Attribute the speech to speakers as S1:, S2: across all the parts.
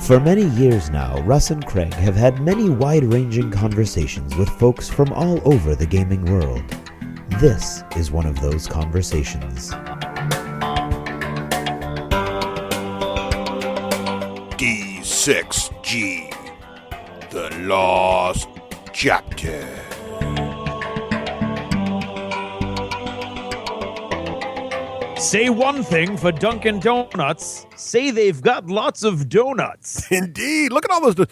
S1: For many years now, Russ and Craig have had many wide-ranging conversations with folks from all over the gaming world. This is one of those conversations.
S2: D6G, the Lost Chapter.
S3: Say one thing for Dunkin' Donuts. Say they've got lots of donuts.
S2: Indeed. Look at all those.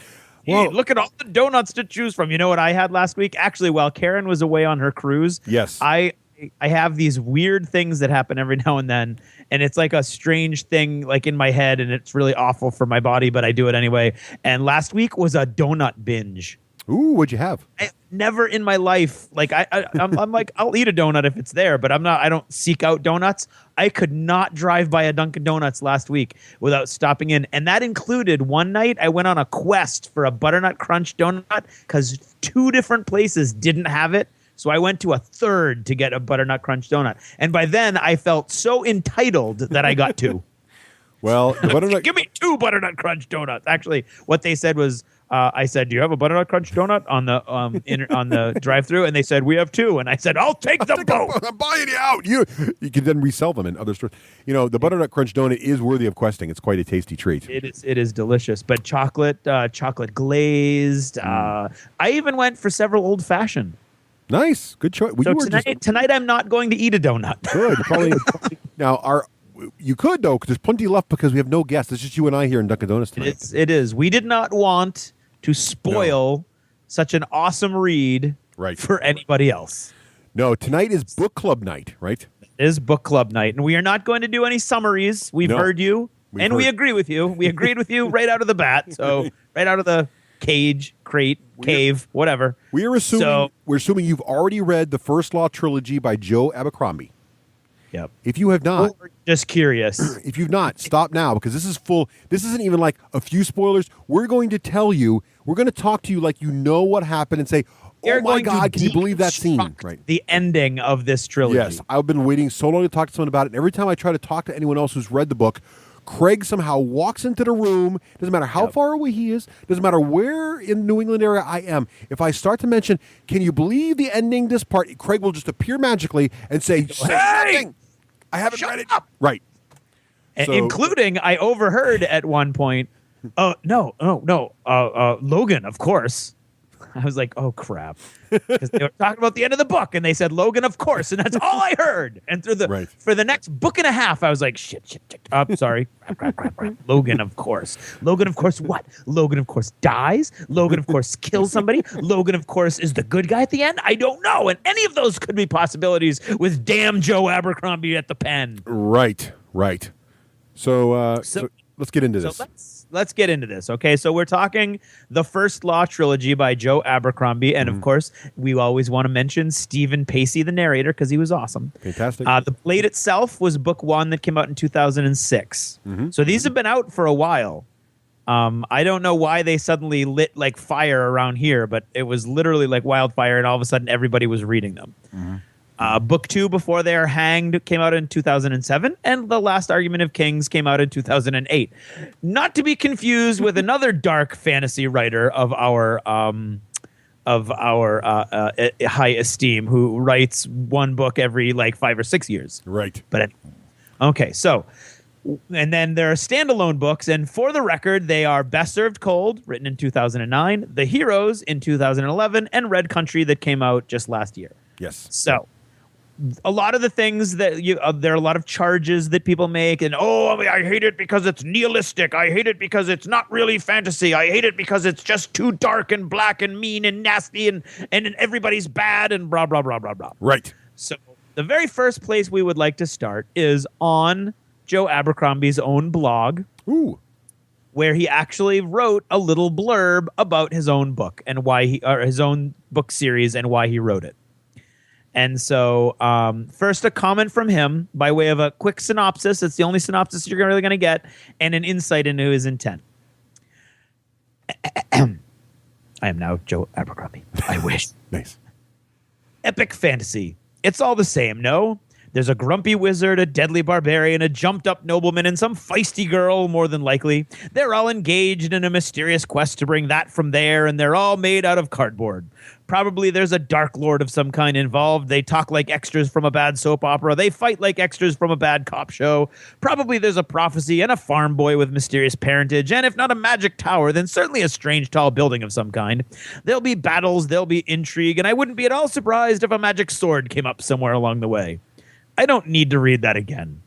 S3: Well, look at all the donuts to choose from. You know what I had last week? Actually, while Karen was away on her cruise,
S2: yes,
S3: I have these weird things that happen every now and then, and it's like a strange thing like in my head, and it's really awful for my body, but I do it anyway. And last week was a donut binge.
S2: Ooh, what'd you have?
S3: Never in my life. Like I'm like, I'll eat a donut if it's there, but I don't seek out donuts. I could not drive by a Dunkin' Donuts last week without stopping in. And that included one night I went on a quest for a butternut crunch donut because 2 different places didn't have it. So I went to a third to get a butternut crunch donut. And by then I felt so entitled that I got 2.
S2: Well, the butternut...
S3: Give me 2 butternut crunch donuts. Actually, what they said was, I said, "Do you have a butternut crunch donut on the on the drive-through?" And they said, "We have 2." And I said, "I'll take them both.
S2: I'm buying you out. You can then resell them in other stores. You know, the butternut crunch donut is worthy of questing. It's quite a tasty treat.
S3: It is delicious. But chocolate glazed. I even went for several old-fashioned.
S2: Nice, good choice. Well,
S3: so tonight I'm not going to eat a donut.
S2: Good. Probably now you could though, because there's plenty left because we have no guests. It's just you and I here in Dunkin' Donuts tonight.
S3: It is. We did not want to spoil such an awesome read for anybody else.
S2: No, tonight is book club night, right?
S3: It is book club night, and we are not going to do any summaries. We've heard you, we agree with you. We agreed with you right out of the bat. So right out of the cage, crate, cave, whatever.
S2: We're assuming you've already read the First Law Trilogy by Joe Abercrombie.
S3: Yep.
S2: If you have not,
S3: just curious.
S2: If you've not, stop now because this is full. This isn't even like a few spoilers. We're going to tell you. We're going to talk to you like you know what happened and say, "Oh my God, can you believe that scene?" Right.
S3: The ending of this trilogy.
S2: Yes, I've been waiting so long to talk to someone about it. And every time I try to talk to anyone else who's read the book, Craig somehow walks into the room. Doesn't matter how far away he is. Doesn't matter where in the New England area I am. If I start to mention, "Can you believe the ending this part?" Craig will just appear magically and say, "Hey, I haven't read it."
S3: Up.
S2: Right.
S3: So, including, I overheard at one point, Logan, of course. I was like, oh, crap. Because they were talking about the end of the book, and they said, Logan, of course, and that's all I heard. And for the next book and a half, I was like, shit. Sorry. Crap. Logan, of course. Logan, of course, what? Logan, of course, dies. Logan, of course, kills somebody. Logan, of course, is the good guy at the end. I don't know. And any of those could be possibilities with damn Joe Abercrombie at the pen.
S2: Right. So let's get into this.
S3: Let's get into this, okay? So we're talking the First Law Trilogy by Joe Abercrombie, and of course, we always want to mention Stephen Pacey, the narrator, because he was awesome.
S2: Fantastic.
S3: The Blade itself was book 1 that came out in 2006. So these have been out for a while. I don't know why they suddenly lit like fire around here, but it was literally like wildfire, and all of a sudden everybody was reading them. Book 2, Before They Are Hanged, came out in 2007, and The Last Argument of Kings came out in 2008. Not to be confused with another dark fantasy writer of our high esteem who writes one book every like 5 or 6 years.
S2: Right.
S3: But okay, so and then there are standalone books, and for the record, they are Best Served Cold, written in 2009, The Heroes in 2011, and Red Country that came out just last year.
S2: Yes.
S3: So a lot of the things that there are a lot of charges that people make, and I hate it because it's nihilistic. I hate it because it's not really fantasy. I hate it because it's just too dark and black and mean and nasty and everybody's bad and blah, blah, blah, blah, blah.
S2: Right.
S3: So the very first place we would like to start is on Joe Abercrombie's own blog.
S2: Ooh.
S3: Where he actually wrote a little blurb about his own book and his own book series and why he wrote it. And so first a comment from him by way of a quick synopsis. It's the only synopsis you're really going to get, and an insight into his intent. I am now Joe Abercrombie. I wish.
S2: Nice.
S3: Epic fantasy. It's all the same, no? There's a grumpy wizard, a deadly barbarian, a jumped-up nobleman, and some feisty girl, more than likely. They're all engaged in a mysterious quest to bring that from there, and they're all made out of cardboard. Probably there's a dark lord of some kind involved. They talk like extras from a bad soap opera. They fight like extras from a bad cop show. Probably there's a prophecy and a farm boy with mysterious parentage. And if not a magic tower, then certainly a strange tall building of some kind. There'll be battles, there'll be intrigue, and I wouldn't be at all surprised if a magic sword came up somewhere along the way. I don't need to read that again.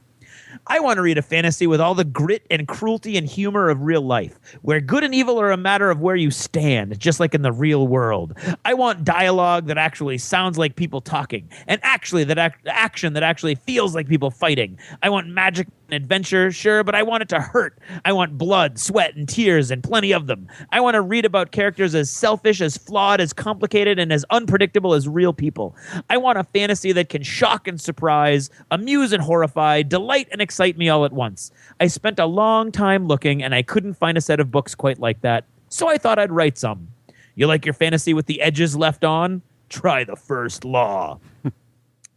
S3: I want to read a fantasy with all the grit and cruelty and humor of real life, where good and evil are a matter of where you stand, just like in the real world. I want dialogue that actually sounds like people talking, and actually action that actually feels like people fighting. I want magic and adventure, sure, but I want it to hurt. I want blood, sweat, and tears, and plenty of them. I want to read about characters as selfish, as flawed, as complicated, and as unpredictable as real people. I want a fantasy that can shock and surprise, amuse and horrify, delight and excite me all at once. I spent a long time looking, and I couldn't find a set of books quite like that, so I thought I'd write some. You like your fantasy with the edges left on? Try the first law.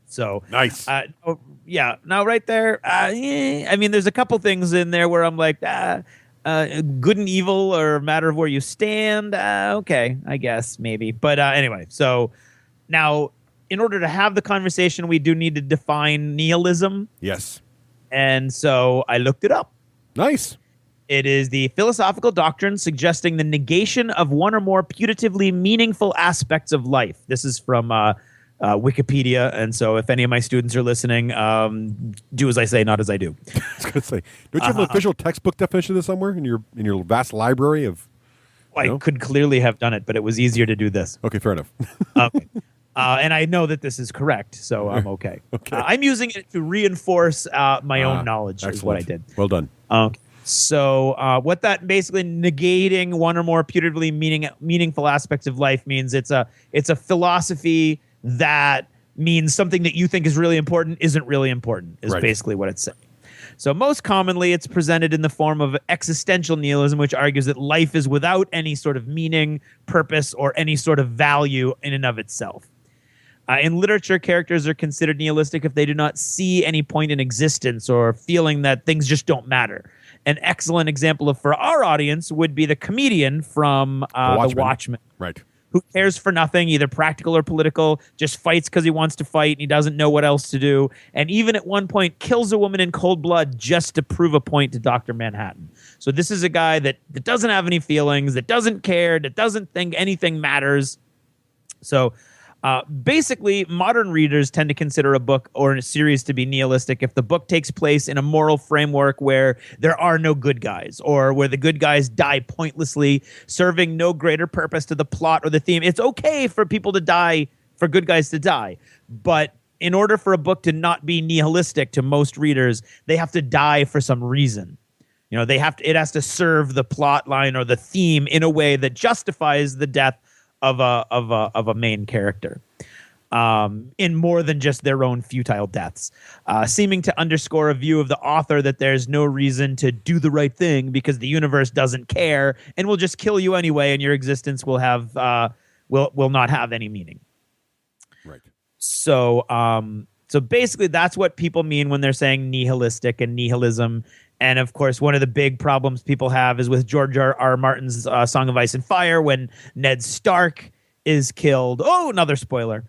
S3: So
S2: nice.
S3: Yeah. Now, right there, I mean, there's a couple things in there where I'm like, good and evil or a matter of where you stand. Okay, I guess maybe. But anyway, so now in order to have the conversation, we do need to define nihilism.
S2: Yes.
S3: And so I looked it up.
S2: Nice.
S3: It is the philosophical doctrine suggesting the negation of one or more putatively meaningful aspects of life. This is from Wikipedia, and so if any of my students are listening, do as I say, not as I do.
S2: I was going to say, don't you have an official textbook definition of this somewhere in your vast library of?
S3: I could clearly have done it, but it was easier to do this.
S2: Okay, fair enough.
S3: Okay. And I know that this is correct, so I'm okay.
S2: Okay.
S3: I'm using it to reinforce my own knowledge.
S2: Excellent.
S3: Is what I did.
S2: Well done.
S3: So what that basically negating one or more putatively meaningful aspects of life means it's a philosophy that means something that you think is really important isn't really important is basically what it's saying. So most commonly it's presented in the form of existential nihilism, which argues that life is without any sort of meaning, purpose, or any sort of value in and of itself. In literature, characters are considered nihilistic if they do not see any point in existence or feeling that things just don't matter. An excellent example for our audience would be the comedian from The Watchmen.
S2: Right.
S3: Who cares for nothing, either practical or political, just fights because he wants to fight and he doesn't know what else to do. And even at one point kills a woman in cold blood just to prove a point to Dr. Manhattan. So this is a guy that doesn't have any feelings, that doesn't care, that doesn't think anything matters. So basically, modern readers tend to consider a book or a series to be nihilistic if the book takes place in a moral framework where there are no good guys or where the good guys die pointlessly, serving no greater purpose to the plot or the theme. It's okay for people to die, for good guys to die, but in order for a book to not be nihilistic to most readers, they have to die for some reason. You know, it has to serve the plot line or the theme in a way that justifies the death of a main character, in more than just their own futile deaths, seeming to underscore a view of the author that there's no reason to do the right thing because the universe doesn't care and will just kill you anyway, and your existence will not have any meaning.
S2: Right.
S3: So basically, that's what people mean when they're saying nihilistic and nihilism. And of course, one of the big problems people have is with George R. Martin's Song of Ice and Fire when Ned Stark is killed. Oh, another spoiler.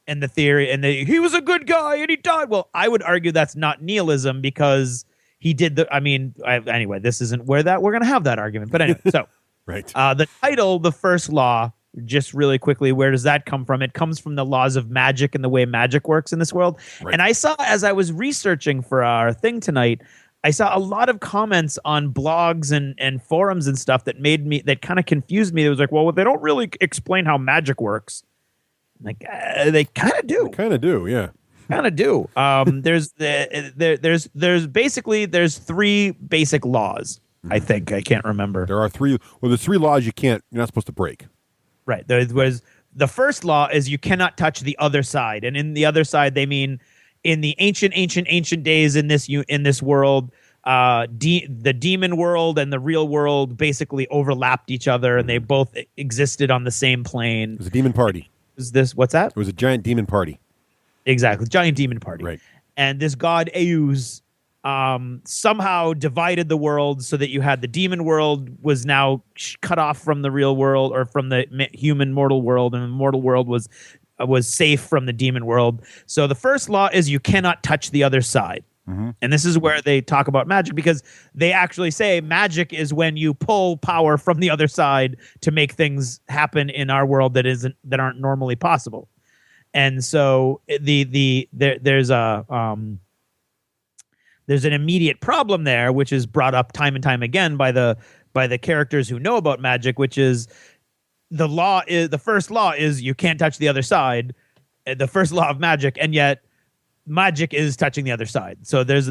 S3: And the theory, he was a good guy and he died. Well, I would argue that's not nihilism because he did anyway, this isn't where we're going to have that argument. But anyway, so
S2: right.
S3: The title, The First Law, just really quickly, where does that come from? It comes from the laws of magic and the way magic works in this world. Right. And I saw, as I was researching for our thing tonight, I saw a lot of comments on blogs and forums and stuff that kind of confused me. It was like, well, they don't really explain how magic works. Like, they kind of do.
S2: Kind of do, yeah.
S3: Kind of do. There's three basic laws, I think. I can't remember.
S2: There are three. Well, there's three laws you're not supposed to break.
S3: Right. The first law is you cannot touch the other side. And in the other side, they mean in the ancient days in this world, the demon world and the real world basically overlapped each other, and they both existed on the same plane.
S2: It was a demon party.
S3: What's that?
S2: It was a giant demon party.
S3: Exactly, giant demon party.
S2: Right.
S3: And this god Eus somehow divided the world so that you had the demon world was now cut off from the real world or from the human mortal world, and the mortal world was safe from the demon world. So the first law is you cannot touch the other side. And this is where they talk about magic, because they actually say magic is when you pull power from the other side to make things happen in our world that aren't normally possible. And so there's an immediate problem there, which is brought up time and time again by the characters who know about magic, which is the first law is you can't touch the other side, the first law of magic, and yet magic is touching the other side. So there's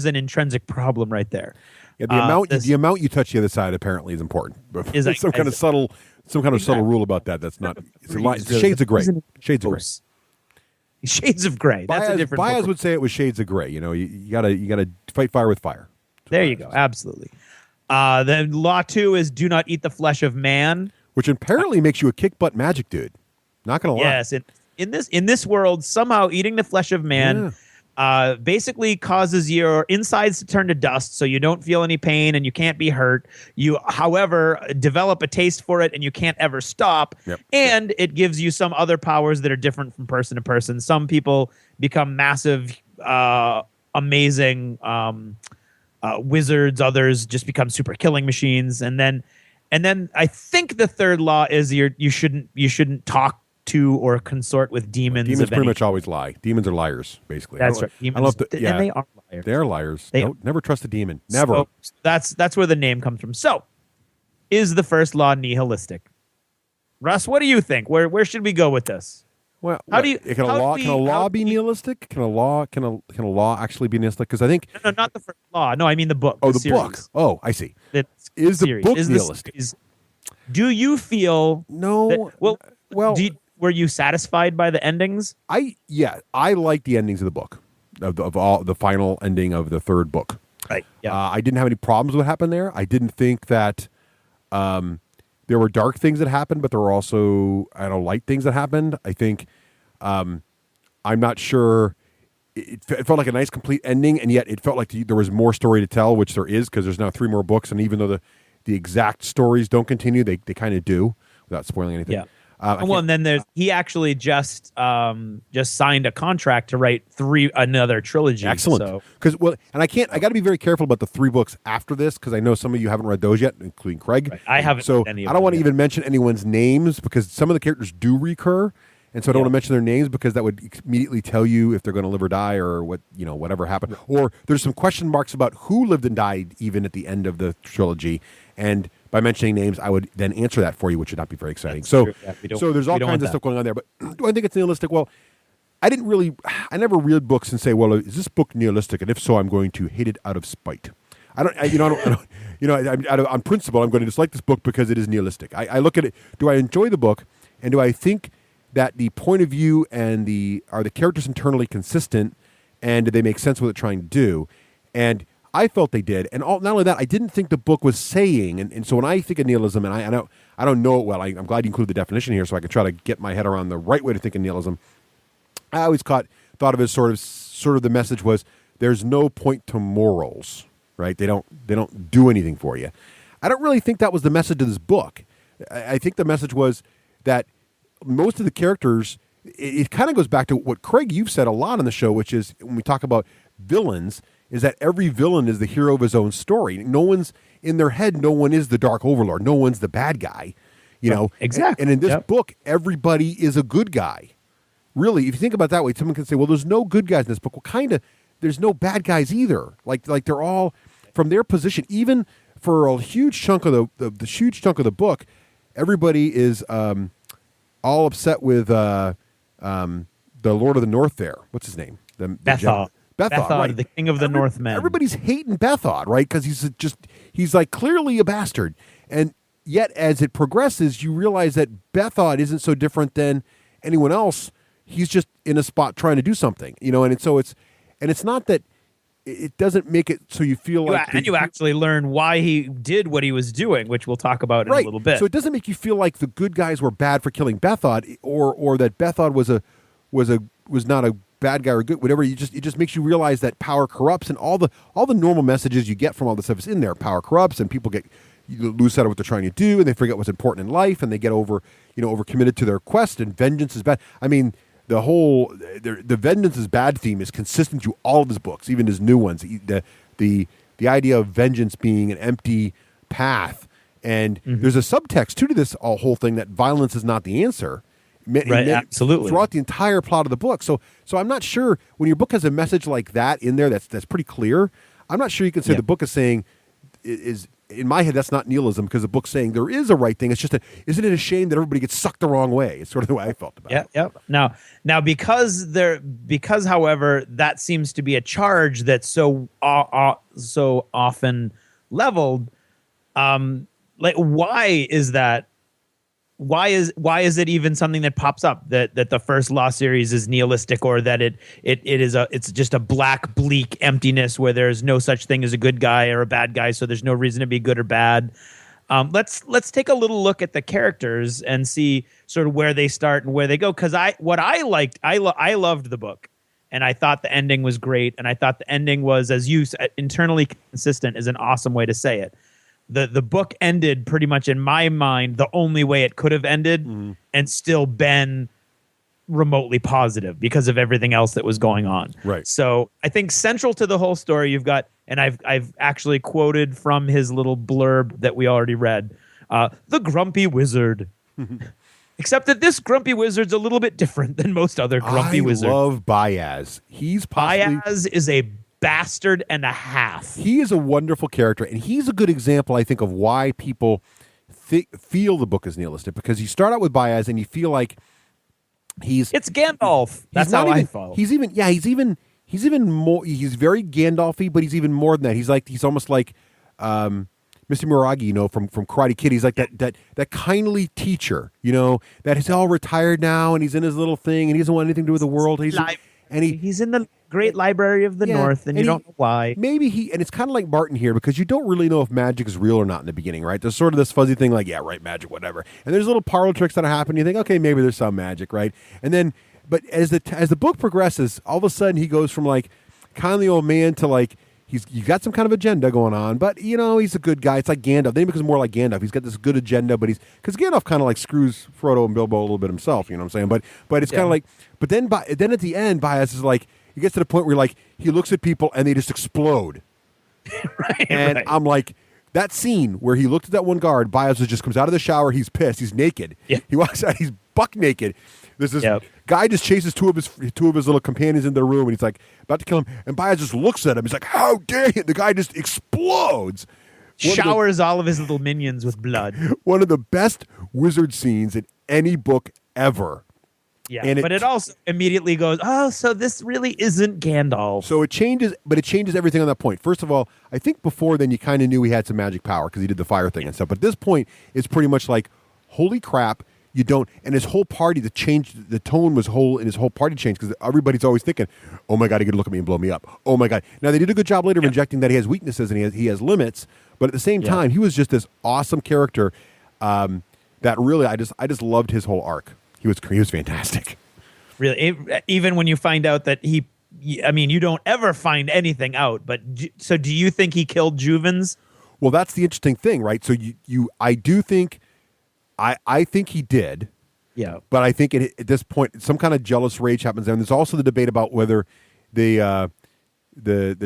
S3: an intrinsic problem right there.
S2: Yeah, the amount you touch the other side apparently is important. Is some kind of subtle rule about that. That's not. It's shades of gray. Shades of gray.
S3: Shades of gray. That's a different.
S2: Baez would say it was shades of gray. You know, you gotta fight fire with fire.
S3: There you go. Absolutely. Then law 2 is do not eat the flesh of man,
S2: which apparently makes you a kick butt magic dude. Not gonna lie.
S3: Yes. In this world, somehow eating the flesh of man basically causes your insides to turn to dust, so you don't feel any pain and you can't be hurt. You, however, develop a taste for it and you can't ever stop.
S2: Yep.
S3: And it gives you some other powers that are different from person to person. Some people become massive, amazing wizards. Others just become super killing machines. And then I think the third law is you shouldn't talk to or consort with demons.
S2: Demons pretty much always lie. Demons are liars, basically.
S3: That's right. Demons, and they are liars.
S2: They're liars. Never trust a demon. Never.
S3: So that's where the name comes from. So, is the first law nihilistic? Russ, what do you think? Where should we go with this?
S2: Well, can a law be nihilistic? Can a law actually be nihilistic? Because I think
S3: no, not the first law. No, I mean the book.
S2: Oh, the book. Oh, I see. Is the book nihilistic?
S3: Do you feel
S2: no?
S3: Well, were you satisfied by the endings?
S2: I like the endings of the book, of all the final ending of the third book.
S3: Right. Yeah.
S2: I didn't have any problems with what happened there. I didn't think that there were dark things that happened, but there were also light things that happened. I think I'm not sure. It felt like a nice complete ending, and yet it felt like there was more story to tell, which there is, because there's now 3 more books, and even though the exact stories don't continue, they kind of do, without spoiling anything.
S3: Yeah. And then he actually just signed a contract to write another trilogy.
S2: Excellent. Because I got to be very careful about the 3 books after this, because I know some of you haven't read those yet, including Craig.
S3: Right. I haven't.
S2: So I don't want to even mention anyone's names, because some of the characters do recur, and so I don't want to mention their names, because that would immediately tell you if they're going to live or die, or whatever happened. Or there's some question marks about who lived and died even at the end of the trilogy, and by mentioning names, I would then answer that for you, which would not be very exciting.
S3: That's
S2: so,
S3: true. Yeah,
S2: so there's all kinds of stuff going on there. But do I think it's nihilistic? Well, I never read books and say, well, is this book nihilistic? And if so, I'm going to hate it out of spite. On principle, I'm going to dislike this book because it is nihilistic. I look at it. Do I enjoy the book, and do I think that the point of view and are the characters internally consistent, and do they make sense with what they're trying to do? And I felt they did, and not only that, I didn't think the book was saying, and so when I think of nihilism, and I don't know it well, I'm glad you included the definition here so I can try to get my head around the right way to think of nihilism. I always thought of it as sort of the message was there's no point to morals, right? They don't do anything for you. I don't really think that was the message of this book. I think the message was that most of the characters, it kind of goes back to what Craig, you've said a lot on the show, which is when we talk about villains, is that every villain is the hero of his own story. No one's in their head. No one is the Dark Overlord. No one's the bad guy,
S3: Exactly.
S2: And in this book, everybody is a good guy. Really, if you think about it that way, someone can say, well, there's no good guys in this book. Well, there's no bad guys either. Like they're all from their position. Even for a huge chunk of the huge chunk of the book, everybody is all upset with the Lord of the North there. What's his name?
S3: Bethod.
S2: Bethod, right.
S3: The king of the Northmen.
S2: Everybody's hating Bethod, right? Because he's like clearly a bastard. And yet, as it progresses, you realize that Bethod isn't so different than anyone else. He's just in a spot trying to do something, and so it's not that it doesn't make it so you feel like
S3: you actually learn why he did what he was doing, which we'll talk about in a little bit.
S2: So it doesn't make you feel like the good guys were bad for killing Bethod, or that Bethod was not a bad guy or good, whatever. It just makes you realize that power corrupts, and all the normal messages you get from all the stuff is in there. Power corrupts, and people lose sight of what they're trying to do, and they forget what's important in life, and they get overcommitted to their quest, and vengeance is bad. I mean, the vengeance is bad theme is consistent through all of his books, even his new ones. The idea of vengeance being an empty path, and there's a subtext too to this whole thing that violence is not the answer.
S3: Right, absolutely.
S2: Throughout the entire plot of the book. So I'm not sure when your book has a message like that in there that's pretty clear. I'm not sure you can say the book is saying is in my head that's not nihilism, because the book's saying there is a right thing. It's just isn't it a shame that everybody gets sucked the wrong way? It's sort of the way I felt about it.
S3: Yeah. Now because however that seems to be a charge that's so often leveled. Like, why is that? Why is it even something that pops up that the first Law series is nihilistic, or that it's just a black, bleak emptiness where there's no such thing as a good guy or a bad guy, so there's no reason to be good or bad. Let's take a little look at the characters and see sort of where they start and where they go. Because I loved the book, and I thought the ending was great, and I thought the ending was, as you said, internally consistent is an awesome way to say it. The book ended pretty much, in my mind, the only way it could have ended and still been remotely positive because of everything else that was going on.
S2: Right.
S3: So I think central to the whole story, you've got, and I've actually quoted from his little blurb that we already read, the grumpy wizard. Except that this grumpy wizard's a little bit different than most other grumpy wizards.
S2: I love Baez.
S3: Baez is a bastard and a half.
S2: He is a wonderful character, and he's a good example, I think, of why people feel the book is nihilistic, because you start out with Baez and you feel like it's Gandalf. That's how I follow. He's even more. He's very Gandalfy, but he's even more than that. He's almost like Mr. Miyagi, from Karate Kid. He's like that kindly teacher, that is all retired now, and he's in his little thing, and he doesn't want anything to do with the world. He's in the great library of the North, and you don't know why. And it's kind of like Martin here, because you don't really know if magic is real or not in the beginning, right? There's sort of this fuzzy thing like, yeah, right, magic, whatever. And there's little parlor tricks that happen. You think, okay, maybe there's some magic, right? And then, but as the book progresses, all of a sudden he goes from like kind of the old man to like, you got some kind of agenda going on, but he's a good guy. It's like Gandalf. Then he becomes more like Gandalf. He's got this good agenda, but because Gandalf kind of like screws Frodo and Bilbo a little bit himself. You know what I'm saying? But it's kind of like, but then at the end, Baez is like, he gets to the point where like he looks at people and they just explode.
S3: Right.
S2: And I'm like, that scene where he looked at that one guard, Baez just comes out of the shower, he's pissed, he's naked.
S3: Yeah.
S2: He walks out, he's buck naked. There's this guy just chases two of his little companions in their room, and he's like about to kill him. And Baez just looks at him. He's like, "How dare you!" The guy just explodes,
S3: showers all of his little minions with blood.
S2: One of the best wizard scenes in any book ever.
S3: Yeah, and it also immediately goes, "Oh, so this really isn't Gandalf."
S2: So it changes everything on that point. First of all, I think before then you kind of knew he had some magic power because he did the fire thing and stuff. But at this point, it's pretty much like, holy crap. You don't, and his whole party, the tone was whole, and his whole party changed because everybody's always thinking, "Oh my God, he could look at me and blow me up." Oh my God! Now they did a good job later of injecting that he has weaknesses and he has limits, but at the same time, he was just this awesome character that really I just loved his whole arc. He was fantastic.
S3: Really, even when you find out that you don't ever find anything out. But so, do you think he killed Juvens?
S2: Well, that's the interesting thing, right? So I do think. I think he did.
S3: Yeah.
S2: But I think at this point, some kind of jealous rage happens there. And there's also the debate about whether the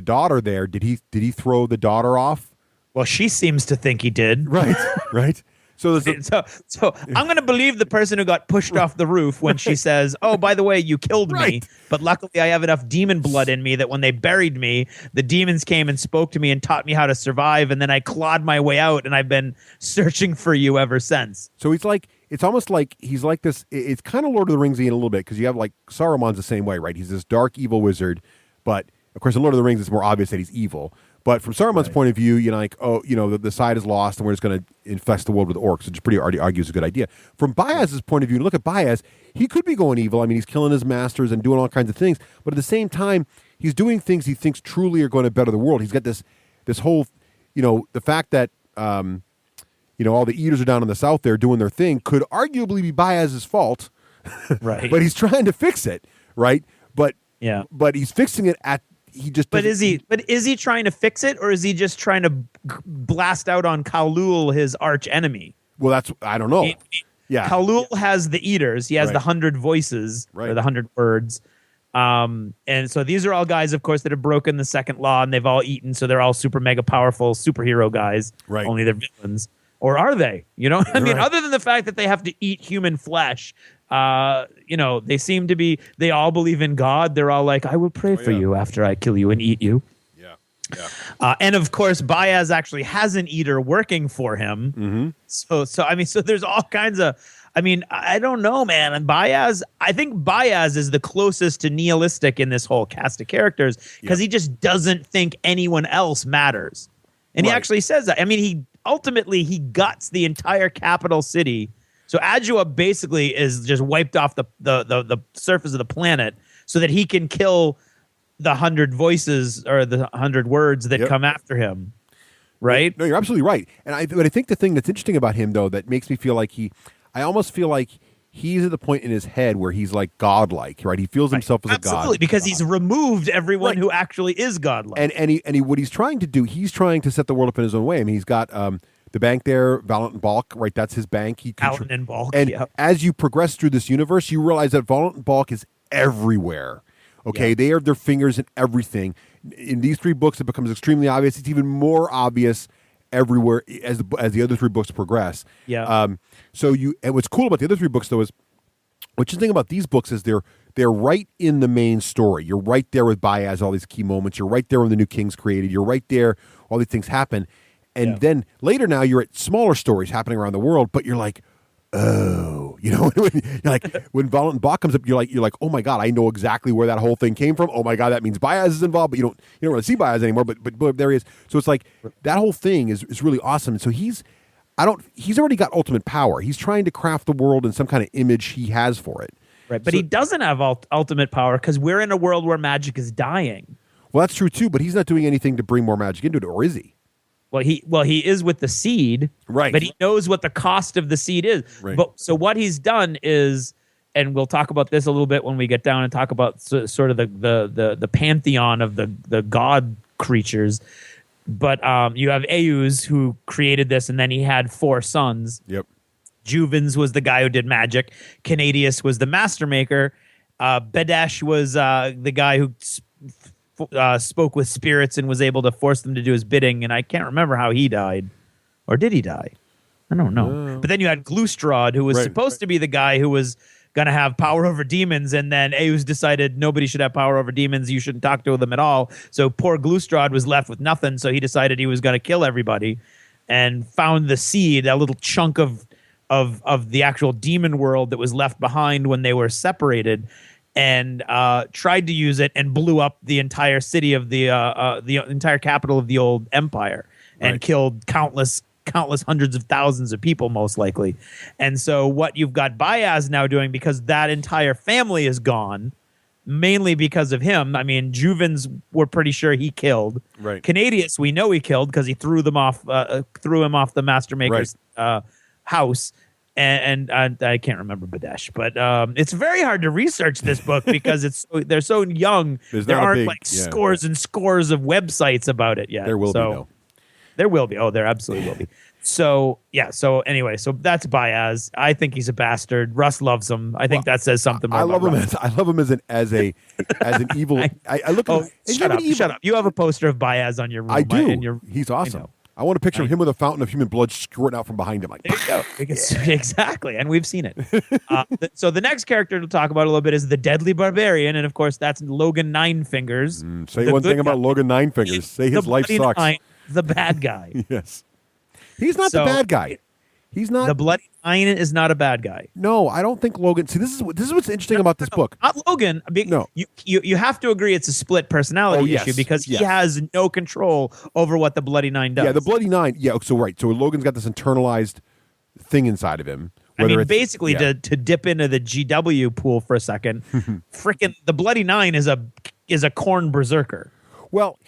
S2: daughter there, did he throw the daughter off?
S3: Well, she seems to think he did.
S2: Right, right. So
S3: I'm going to believe the person who got pushed off the roof when she says, "Oh, by the way, you killed me, but luckily I have enough demon blood in me that when they buried me, the demons came and spoke to me and taught me how to survive, and then I clawed my way out, and I've been searching for you ever since."
S2: So it's almost like he's like this. It's kind of Lord of the Ringsy in a little bit, because you have like Saruman's the same way, right? He's this dark, evil wizard, but of course in Lord of the Rings it's more obvious that he's evil. But from Saruman's point of view, the side is lost and we're just going to infest the world with orcs, which pretty argues a good idea. From Baez's point of view, look at Baez, he could be going evil. I mean, he's killing his masters and doing all kinds of things. But at the same time, he's doing things he thinks truly are going to better the world. He's got this whole, the fact that, all the eaters are down in the south there doing their thing could arguably be Baez's fault.
S3: Right.
S2: But he's trying to fix it. right? But
S3: Yeah.
S2: but he's fixing it at he just.
S3: But is he trying to fix it, or is he just trying to blast out on Kowloon, his arch enemy?
S2: Well, that's I don't know. Yeah,
S3: Kowloon has the eaters. He has
S2: Right.
S3: the 100 voices
S2: Right.
S3: or the 100 words. And so these are all guys, of course, that have broken the second law, and they've all eaten. So they're all super mega powerful superhero guys.
S2: Right.
S3: Only they're villains, or are they? You know, I mean,
S2: Right.
S3: other than the fact that they have to eat human flesh, they seem to be. They all believe in God. They're all like, "I will pray for you after I kill you and eat you."
S2: yeah.
S3: And of course, Baez actually has an eater working for him.
S2: Mm-hmm.
S3: So there's all kinds of. I mean, I don't know, man. And I think Baez is the closest to nihilistic in this whole cast of characters because he just doesn't think anyone else matters. And he actually says that. I mean, he guts the entire capital city. So Adjua basically is just wiped off the surface of the planet so that he can kill the 100 voices or the 100 words that come after him. Right?
S2: No, you're absolutely right. But I think the thing that's interesting about him, though, that makes me feel like I almost feel like he's at the point in his head where he's like godlike, right? He feels himself as a god.
S3: Absolutely, because he's removed everyone who actually is godlike.
S2: And what he's trying to do, he's trying to set the world up in his own way. I mean, he's got the bank there, Valiant and Balk, right? That's his bank.
S3: Valiant and Balk,
S2: and as you progress through this universe, you realize that Valiant and Balk is everywhere. Okay, they have their fingers in everything. In these 3 books, it becomes extremely obvious. It's even more obvious everywhere as the other 3 books progress.
S3: Yeah.
S2: And what's cool about the other 3 books though is what's the thing about these books is they're right in the main story. You're right there with Baez, all these key moments. You're right there when the new king's created. You're right there, all these things happen. And then later now you're at smaller stories happening around the world, but you're like, oh, you're like when Valiant and Balk comes up, you're like, oh my god, I know exactly where that whole thing came from. Oh my god, that means Baez is involved, but you don't really see Baez anymore. But there he is. So it's like that whole thing is really awesome. And so he's already got ultimate power. He's trying to craft the world in some kind of image he has for it.
S3: Right, but he doesn't have ultimate power because we're in a world where magic is dying.
S2: Well, that's true too. But he's not doing anything to bring more magic into it, or is he?
S3: Well, he is with the seed,
S2: right?
S3: But he knows what the cost of the seed is.
S2: Right.
S3: But so what he's done is, and we'll talk about this a little bit when we get down and talk about sort of the pantheon of the god creatures. But you have Eus who created this, and then he had 4 sons.
S2: Yep.
S3: Juvens was the guy who did magic. Canadius was the master maker. Badesh was the guy who spoke with spirits and was able to force them to do his bidding. And I can't remember how he died. Or did he die? I don't know. But then you had Glustrad, who was supposed to be the guy who was going to have power over demons. And then Eus decided nobody should have power over demons. You shouldn't talk to them at all. So poor Glustrad was left with nothing. So he decided he was going to kill everybody and found the seed, a little chunk of the actual demon world that was left behind when they were separated, and tried to use it and blew up the entire city of the entire capital of the old empire and killed countless hundreds of thousands of people, most likely. And so what you've got Baez now doing, because that entire family is gone, mainly because of him. I mean, Juvens, we're pretty sure he killed.
S2: Right.
S3: Canadius, we know he killed because he threw him off the Master Maker's house. And I can't remember Badesh, but it's very hard to research this book because they're so young. There aren't scores and scores of websites about it yet.
S2: There will be, though.
S3: There will be. Oh, there absolutely will be. So yeah. So anyway, so that's Baez. I think he's a bastard. Russ loves him. I think that says something.
S2: I love him as an evil. I look.
S3: Shut up! You have a poster of Baez on your room.
S2: I do. He's awesome. I want a picture of him with a fountain of human blood squirting out from behind him. Like,
S3: there you go. Exactly. And we've seen it. So the next character to talk about a little bit is the Deadly Barbarian. And of course, that's Logan Ninefingers.
S2: Say one thing about Logan Ninefingers. Say his life sucks.
S3: The bad guy.
S2: Yes. He's not the bad guy. He's not.
S3: The Bloody Nine is not a bad guy.
S2: No, I don't think Logan. See, this is what's interesting about this book.
S3: Not Logan.
S2: No.
S3: You have to agree it's a split personality issue because he has no control over what the Bloody Nine does.
S2: Yeah, the Bloody Nine. Yeah, so right. So Logan's got this internalized thing inside of him.
S3: I mean, basically, to dip into the GW pool for a second, frickin' the Bloody Nine is a corn berserker.
S2: Well,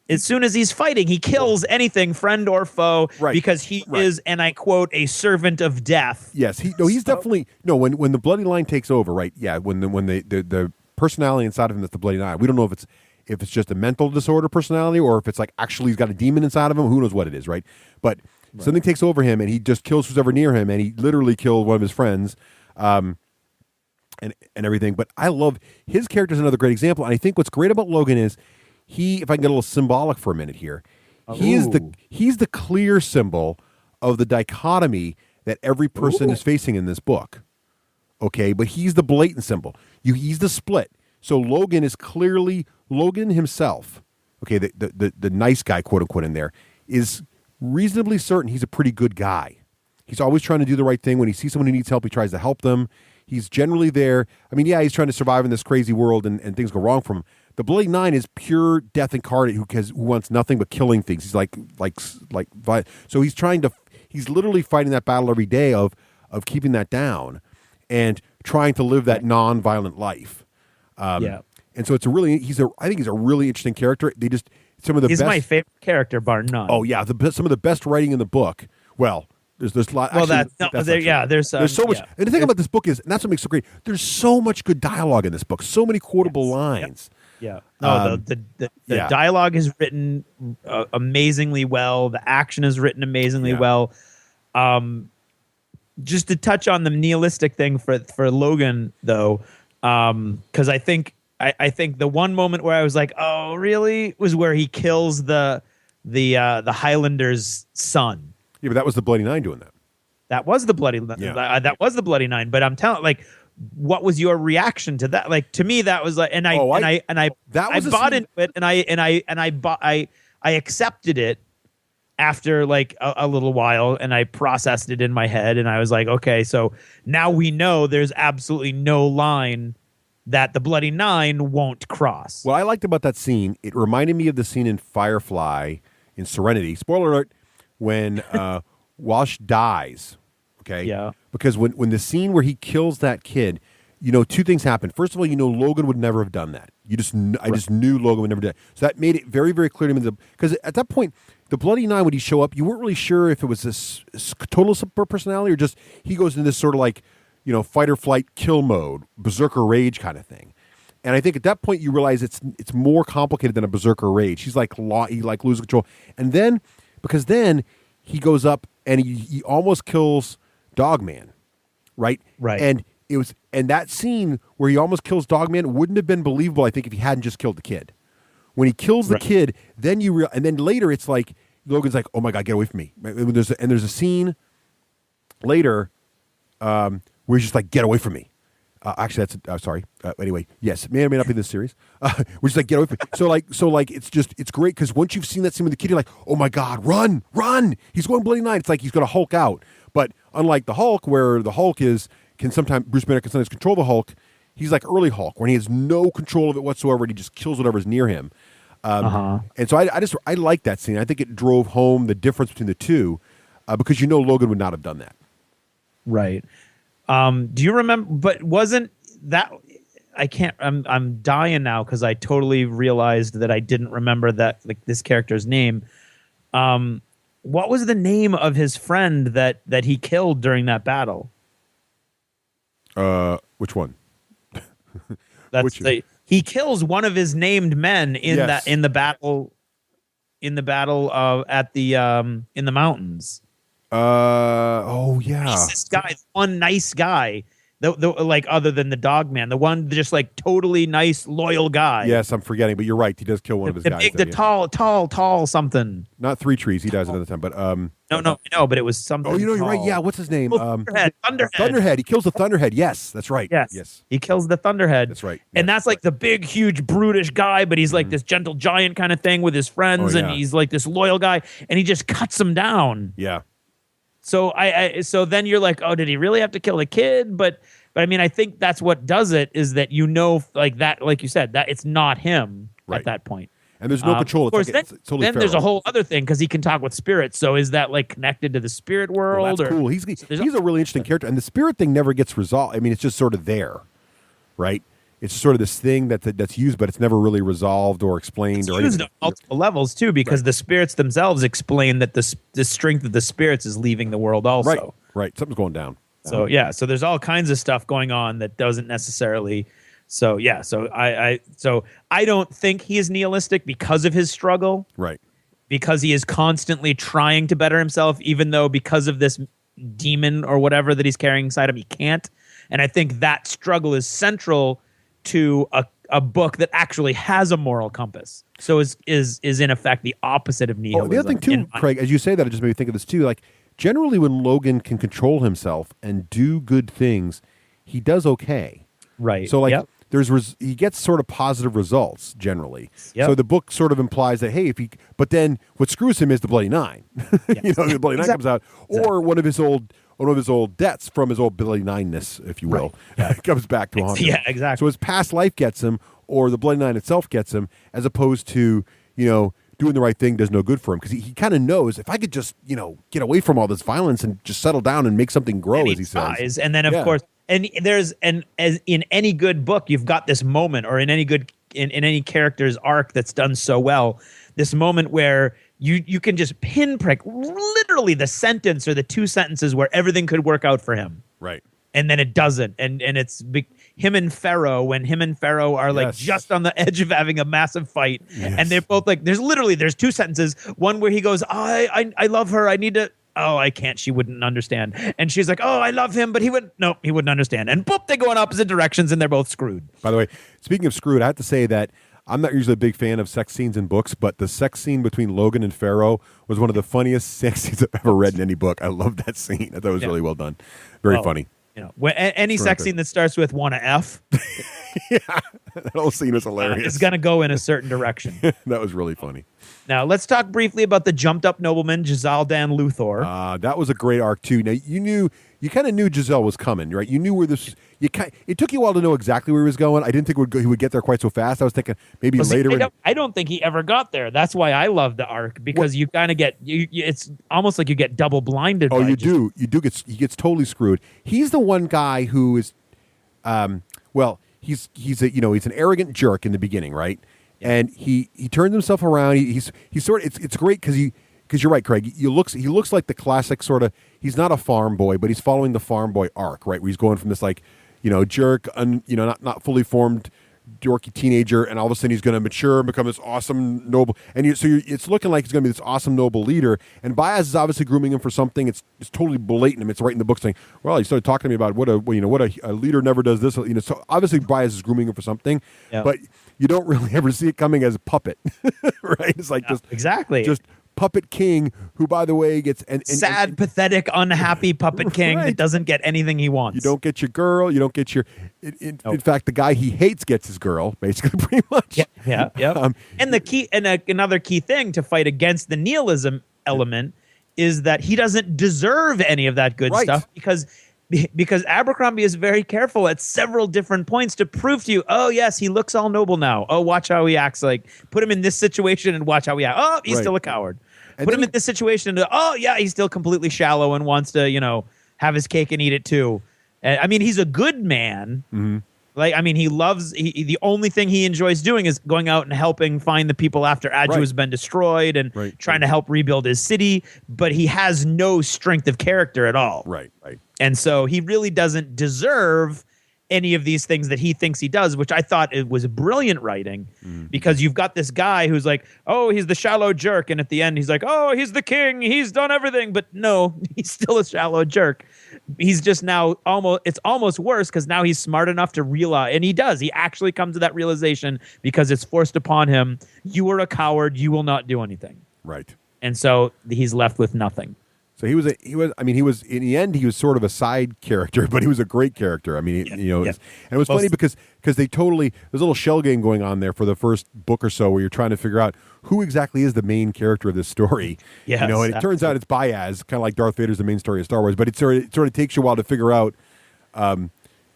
S3: as soon as he's fighting, he kills anything, friend or foe, because he is, and I quote, a servant of death.
S2: Yes, he's definitely when the Bloody Line takes over, right? Yeah, when the personality inside of him that's the Bloody Nine. We don't know if it's just a mental disorder personality or if it's like actually he's got a demon inside of him. Who knows what it is, right? But something takes over him and he just kills who's ever near him, and he literally killed one of his friends. And everything, but I love his character is another great example. And I think what's great about Logan is if I can get a little symbolic for a minute here, he's the clear symbol of the dichotomy that every person is facing in this book. Okay, but he's the blatant symbol. He's the split. So Logan is clearly Logan himself. Okay, the nice guy, quote unquote, in there is reasonably certain he's a pretty good guy. He's always trying to do the right thing. When he sees someone who needs help, he tries to help them. He's generally there. I mean, yeah, he's trying to survive in this crazy world, and things go wrong for him. The Bloody Nine is pure death incarnate, who wants nothing but killing things. He's like, so he's literally fighting that battle every day of keeping that down and trying to live that non-violent life. And so I think he's a really interesting character. He's my favorite character, bar none. Oh yeah, some of the best writing in the book. Well. There's a lot. Well, there's so much. And the thing about this book is, and that's what makes it so great. There's so much good dialogue in this book. So many quotable lines. Yeah. No, the dialogue is written amazingly well. The action is written amazingly well. Just to touch on the nihilistic thing for Logan, though, because I think the one moment where I was like, oh, really, was where he kills the Highlander's son. Yeah, but that was the Bloody Nine doing that. That was the Bloody Nine. But I'm telling, what was your reaction to that? Like, to me, that was like, I bought into it, and I accepted it after like a little while, and I processed it in my head, and I was like, okay, so now we know there's absolutely no line that the Bloody Nine won't cross. What I liked about that scene, it reminded me of the scene in Firefly in Serenity. Spoiler alert. When Walsh dies, okay? Yeah. Because when the scene where he kills that kid, two things happen. First of all, Logan would never have done that. I just knew Logan would never do that. So that made it very, very clear to me. Because at that point, the Bloody Nine, when he show up, you weren't really sure if it was this total super personality or just he goes into this sort of like, fight or flight, kill mode, berserker rage kind of thing. And I think at that point you realize it's more complicated than a berserker rage. He loses control, and then. Because then he goes up and he almost kills Dogman, right? Right. And that scene where he almost kills Dogman wouldn't have been believable, I think, if he hadn't just killed the kid. When he kills the kid, then and then later it's like Logan's like, "Oh my God, get away from me!" And there's a scene later where he's just like, "Get away from me." Actually, that's sorry. Anyway, yes, may or may not be this series. We're just like, get away from me. So it's great because once you've seen that scene with the kid, you're like, oh my God, run! He's going Bloody Nine. It's like he's going to Hulk out. But unlike the Hulk, where the Hulk Bruce Banner can sometimes control the Hulk. He's like early Hulk, when he has no control of it whatsoever, and he just kills whatever's near him. And so I like that scene. I think it drove home the difference between the two, because Logan would not have done that. Right. Do you remember? But wasn't that? I can't. I'm dying now because I totally realized that I didn't remember this character's name. What was the name of his friend that he killed during that battle? Which one? He kills one of his named men in the battle in the mountains. He's this guy, one nice guy, the other than the dog man, the one just like totally nice, loyal guy. Yes, I'm forgetting, but you're right. He does kill one of his guys. Tall something. Not Three Trees. He dies another time, but no, but it was something. Oh, you're right. Yeah, what's his name? Thunderhead. He kills the Thunderhead. Yes, that's right. Yes. He kills the Thunderhead. That's right. And that's like the big, huge, brutish guy, but he's like this gentle giant kind of thing with his friends, and he's like this loyal guy, and he just cuts him down. Yeah. So so then you're like, oh, did he really have to kill the kid? But I mean, I think that's what does it, is that like that, like you said, that it's not him at that point. And there's no control. Of course, it's totally there's a whole other thing because he can talk with spirits. So is that like connected to the spirit world? Well, that's cool. He's a really interesting character, and the spirit thing never gets resolved. I mean, it's just sort of there, right? It's sort of this thing that's used, but it's never really resolved or explained. It's used on multiple levels too, because the spirits themselves explain that the strength of the spirits is leaving the world also. Right. Something's going down. So so there's all kinds of stuff going on that doesn't necessarily
S3: So yeah, so I don't think he is nihilistic because of his struggle.
S2: Right.
S3: Because he is constantly trying to better himself, even though because of this demon or whatever that he's carrying inside him, he can't. And I think that struggle is central to a book that actually has a moral compass. So is in effect the opposite of nihilism.
S2: Oh, the other thing too, Craig, as you say that, it just made me think of this too. Like generally, when Logan can control himself and do good things, he does okay.
S3: Right.
S2: So like. Yep. He gets sort of positive results generally. Yep. So the book sort of implies that, hey, but then what screws him is the Bloody Nine. Yes. The Bloody Nine comes out, or one of his old debts from his old Bloody Nine-ness, if you will, comes back to haunt him.
S3: Yeah, exactly.
S2: So his past life gets him, or the Bloody Nine itself gets him, as opposed to doing the right thing does no good for him, because he kind of knows, if I could just get away from all this violence and just settle down and make something grow, as he says.
S3: And then of course. And as in any good book, you've got this moment, or in any character's arc that's done so well, this moment where you can just pinprick literally the sentence or the two sentences where everything could work out for him.
S2: Right.
S3: And then it doesn't. And it's him and Pharaoh, when him and Pharaoh are like just on the edge of having a massive fight. Yes. And they're both like, there's two sentences. One where he goes, I love her. I need to. Oh, I can't. She wouldn't understand. And she's like, oh, I love him, but he wouldn't understand. And boop, they go in opposite directions and they're both screwed.
S2: By the way, speaking of screwed, I have to say that I'm not usually a big fan of sex scenes in books, but the sex scene between Logan and Pharaoh was one of the funniest sex scenes I've ever read in any book. I love that scene. I thought it was really well done. Very funny.
S3: Any sex scene that starts with "wanna F,"
S2: yeah, that whole scene was hilarious.
S3: It's gonna go in a certain direction.
S2: That was really funny.
S3: Now let's talk briefly about the jumped-up nobleman Giselle Dan Luthor.
S2: That was a great arc too. Now you kind of knew Giselle was coming, right? You knew where this. It took you a while to know exactly where he was going. I didn't think he would get there quite so fast. I was thinking maybe later.
S3: I don't think he ever got there. That's why I love the arc, because you kind of get it's almost like you get double blinded.
S2: Oh, you do. He gets totally screwed. He's the one guy who is, he's an arrogant jerk in the beginning, right? Yeah. And he turns himself around. He's sort of it's great because you're right, Craig. He looks like the classic sort of. He's not a farm boy, but he's following the farm boy arc, right? Where he's going from this jerk, not fully formed, dorky teenager, and all of a sudden he's going to mature and become this awesome noble. And it's looking like he's going to be this awesome noble leader. And Baez is obviously grooming him for something. It's totally blatant. It's right in the book saying, "Well, he started talking to me about what a leader never does this." So obviously Baez is grooming him for something, but you don't really ever see it coming as a puppet, right? It's like just puppet king, who, by the way, gets
S3: sad, pathetic, unhappy puppet king that doesn't get anything he wants.
S2: You don't get your girl. You don't get your. In fact, the guy he hates gets his girl, basically, pretty much.
S3: Yeah. And the key, another key thing to fight against the nihilism element is that he doesn't deserve any of that good stuff because Abercrombie is very careful at several different points to prove to you, oh, yes, he looks all noble now. Oh, watch how he acts. Like, put him in this situation and watch how he acts. Oh, he's still a coward. And put him in this situation and, oh, yeah, he's still completely shallow and wants to, have his cake and eat it too. I mean, he's a good man. Mm-hmm. Like, I mean, the only thing he enjoys doing is going out and helping find the people after Aju has been destroyed and trying to help rebuild his city. But he has no strength of character at all.
S2: Right.
S3: And so he really doesn't deserve any of these things that he thinks he does, which I thought it was brilliant writing, because you've got this guy who's like, oh, he's the shallow jerk. And at the end, he's like, oh, he's the king. He's done everything. But no, he's still a shallow jerk. He's just now it's almost worse because now he's smart enough to realize, and he actually comes to that realization because it's forced upon him. You are a coward. You will not do anything.
S2: Right.
S3: And so he's left with nothing.
S2: So he was in the end, he was sort of a side character, but he was a great character. I mean, and it was funny because there's a little shell game going on there for the first book or so where you're trying to figure out who exactly is the main character of this story.
S3: Yes,
S2: and it turns out it's Baez, kind of like Darth Vader's the main story of Star Wars, but it sort of takes you a while to figure out. I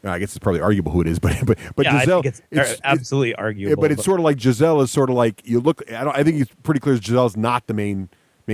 S2: guess it's probably arguable who it is, but Giselle,
S3: I think it's absolutely arguable.
S2: But it's sort of like Giselle is sort of like you look. I think it's pretty clear Giselle's not the main